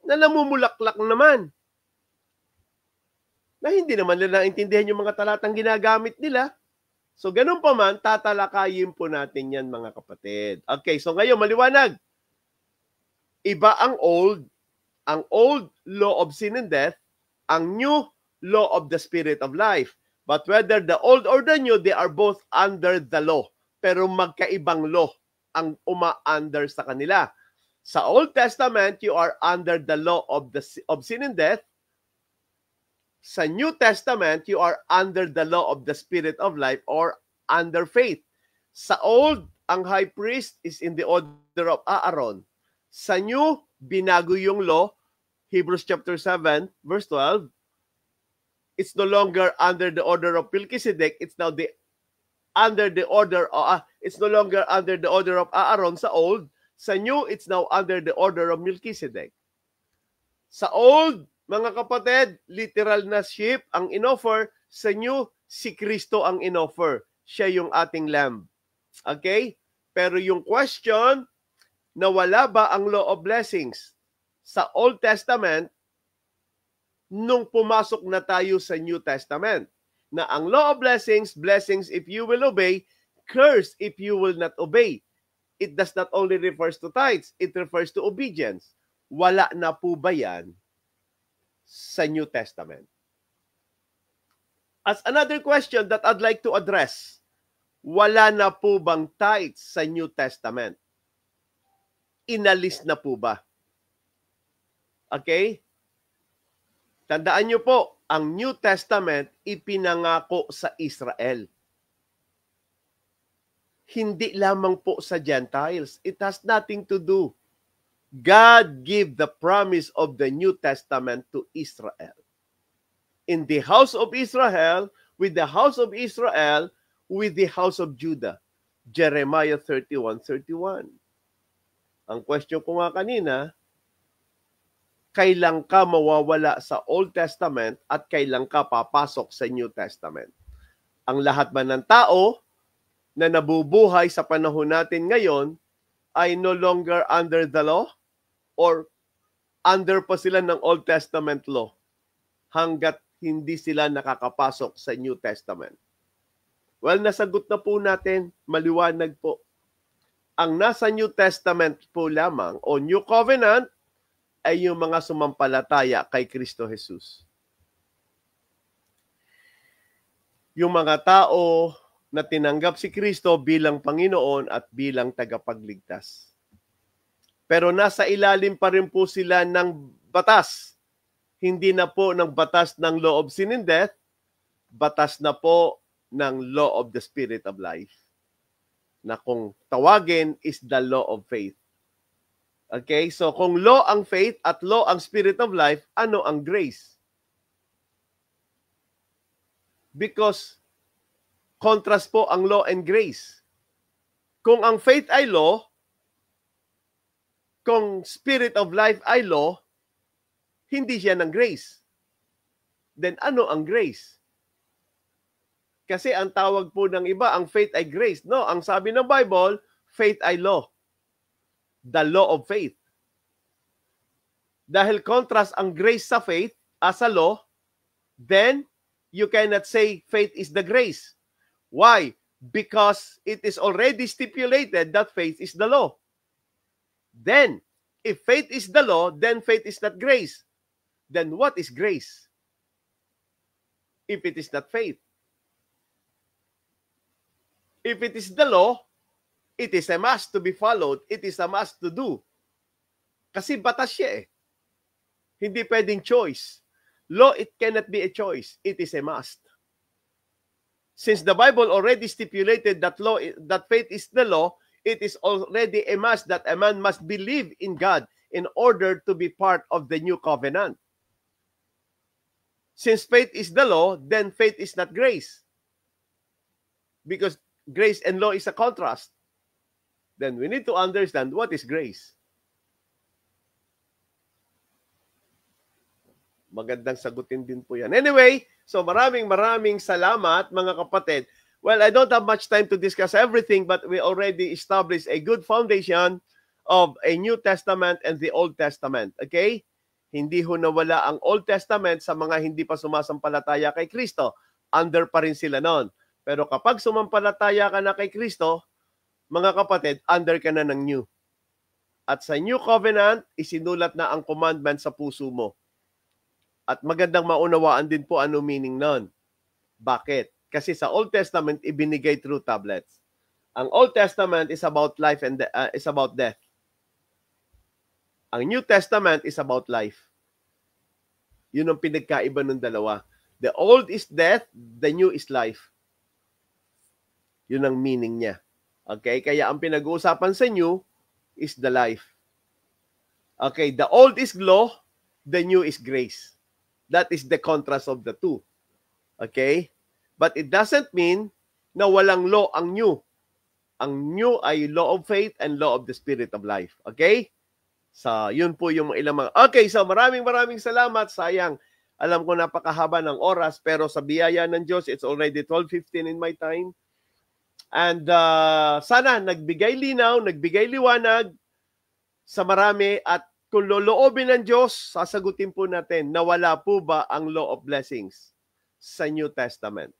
na namumulaklak naman. Na hindi naman nila naintindihan yung mga talatang ginagamit nila. So, ganun pa man, tatalakayin po natin yan, mga kapatid. Okay, so ngayon, maliwanag. Iba ang old law of sin and death, ang new law of the spirit of life. But whether the old or the new, they are both under the law. Pero magkaibang law ang uma-under sa kanila. Sa Old Testament, you are under the law of sin and death. Sa New Testament, you are under the law of the spirit of life or under faith. Sa Old, ang high priest is in the order of Aaron. Sa New, binago yung law, Hebrews chapter 7, verse 12. It's no longer under the order of Melchizedek, it's now it's no longer under the order of Aaron sa Old. Sa New, it's now under the order of Melchizedek. Sa Old, mga kapatid, literal na sheep ang inoffer. Sa New, si Kristo ang inoffer. Siya yung ating lamb. Okay? Pero yung question, nawala ba ang law of blessings? Sa Old Testament, nung pumasok na tayo sa New Testament, na ang law of blessings if you will obey, curse if you will not obey. It does not only refers to tithes, it refers to obedience. Wala na po ba yan sa New Testament? As another question that I'd like to address, wala na po bang tithes sa New Testament? Inalis na po ba? Okay? Tandaan niyo po, ang New Testament ipinangako sa Israel. Hindi lamang po sa Gentiles. It has nothing to do. God gave the promise of the New Testament to Israel. In the house of Israel, with the house of Israel, with the house of Judah. Jeremiah 31:31. Ang question ko nga kanina, kailan ka mawawala sa Old Testament at kailan ka papasok sa New Testament? Ang lahat ba ng tao na nabubuhay sa panahon natin ngayon ay no longer under the law or under pa sila ng Old Testament law hanggat hindi sila nakakapasok sa New Testament? Well, nasagot na po natin, maliwanag po. Ang nasa New Testament po lamang o New Covenant ay yung mga sumampalataya kay Kristo Jesus. Yung mga tao na tinanggap si Kristo bilang Panginoon at bilang tagapagligtas. Pero nasa ilalim pa rin po sila ng batas. Hindi na po ng batas ng law of sin and death, batas na po ng law of the spirit of life. Na kung tawagin is the law of faith. Okay? So kung law ang faith at law ang spirit of life, ano ang grace? Because contrast po ang law and grace. Kung ang faith ay law, kung spirit of life ay law, hindi siya ng grace. Then ano ang grace? Kasi ang tawag po ng iba, ang faith ay grace. No, ang sabi ng Bible, faith ay law. The law of faith. Dahil contrast ang grace sa faith as a law, then you cannot say faith is the grace. Why? Because it is already stipulated that faith is the law. Then, if faith is the law, then faith is not grace. Then what is grace? If it is not faith. If it is the law, it is a must to be followed. It is a must to do. Kasi batas siya eh. Hindi pwedeng choice. Law, it cannot be a choice. It is a must. Since the Bible already stipulated that law, that faith is the law, it is already a must that a man must believe in God in order to be part of the new covenant. Since faith is the law, then faith is not grace. Because grace and law is a contrast. Then we need to understand what is grace. Magandang sagutin din po yan. Anyway, so maraming salamat mga kapatid. Well, I don't have much time to discuss everything, but we already established a good foundation of a New Testament and the Old Testament. Okay? Hindi ho nawala ang Old Testament sa mga hindi pa sumasampalataya kay Kristo. Under pa rin sila noon. Pero kapag sumampalataya ka na kay Kristo, mga kapatid, under ka na ng New. At sa New Covenant, isinulat na ang commandment sa puso mo. At magandang maunawaan din po ano meaning nun. Bakit? Kasi sa Old Testament, ibinigay through tablets. Ang Old Testament is about life and is about death. Ang New Testament is about life. Yun ang pinagkaiba ng dalawa. The old is death, the new is life. Yun ang meaning niya. Okay? Kaya ang pinag-uusapan sa new is the life. Okay, the old is law, the new is grace. That is the contrast of the two. Okay? But it doesn't mean na walang law ang new. Ang new ay law of faith and law of the spirit of life. Okay? So, yun po yung ilang mga... Okay, so maraming salamat. Sayang, alam ko napakahaba ng oras, pero sa biyaya ng Diyos, it's already 12:15 in my time. And sana nagbigay linaw, nagbigay liwanag sa marami, at kung loloobin ng Diyos, sasagutin po natin, nawala po ba ang law of blessings sa New Testament?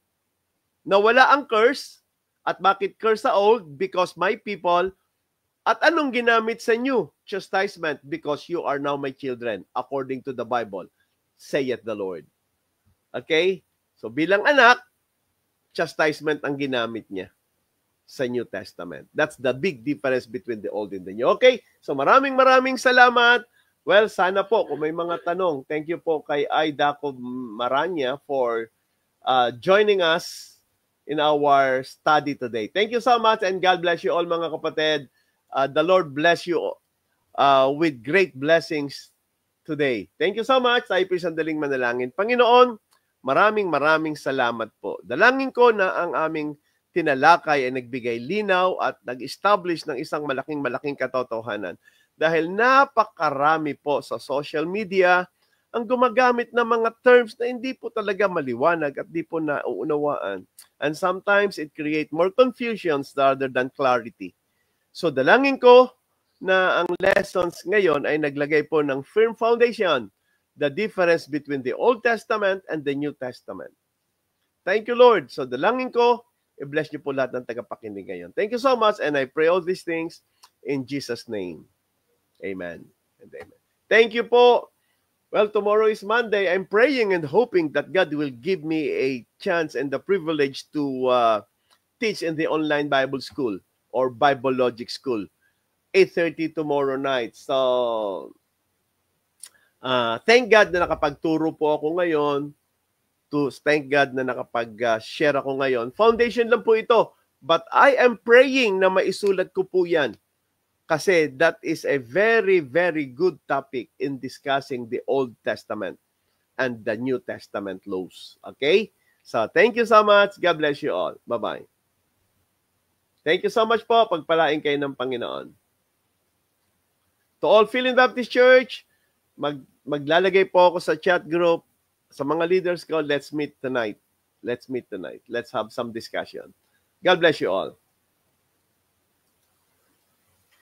Nawala ang curse. At bakit curse sa old? Because my people. At anong ginamit sa new? Chastisement, because you are now my children, according to the Bible, saith the Lord. Okay? So bilang anak, chastisement ang ginamit niya sa New Testament. That's the big difference between the old and the new. Okay? So maraming salamat. Well, sana po kung may mga tanong, thank you po kay Aida Maranya for joining us in our study today. Thank you so much, and God bless you all mga kapatid. The Lord bless you with great blessings today. Thank you so much. Tayo po sandaling manalangin. Panginoon, maraming salamat po. Dalangin ko na ang aming tinalakay ay nagbigay linaw at nag-establish ng isang malaking katotohanan. Dahil napakarami po sa social media ang gumagamit ng mga terms na hindi po talaga maliwanag at di po nauunawaan. And sometimes it create more confusions rather than clarity. So dalangin ko na ang lessons ngayon ay naglagay po ng firm foundation, the difference between the Old Testament and the New Testament. Thank you, Lord. So dalangin ko, i-bless niyo po lahat ng tagapakinig ngayon. Thank you so much, and I pray all these things in Jesus' name. Amen and amen. Thank you po. Well, tomorrow is Monday. I'm praying and hoping that God will give me a chance and the privilege to teach in the online Bible school or Bible Logic School, 8:30 tomorrow night. So, thank God na nakapagturo po ako ngayon. Thank God na nakapag-share ako ngayon. Foundation lang po ito. But I am praying na maisulat ko po yan. Kasi that is a very good topic in discussing the Old Testament and the New Testament laws. Okay? So, thank you so much. God bless you all. Bye-bye. Thank you so much po. Pagpalain kayo ng Panginoon. To all Philippine Baptist Church, maglalagay po ako sa chat group sa mga leaders ko. Let's meet tonight. Let's have some discussion. God bless you all.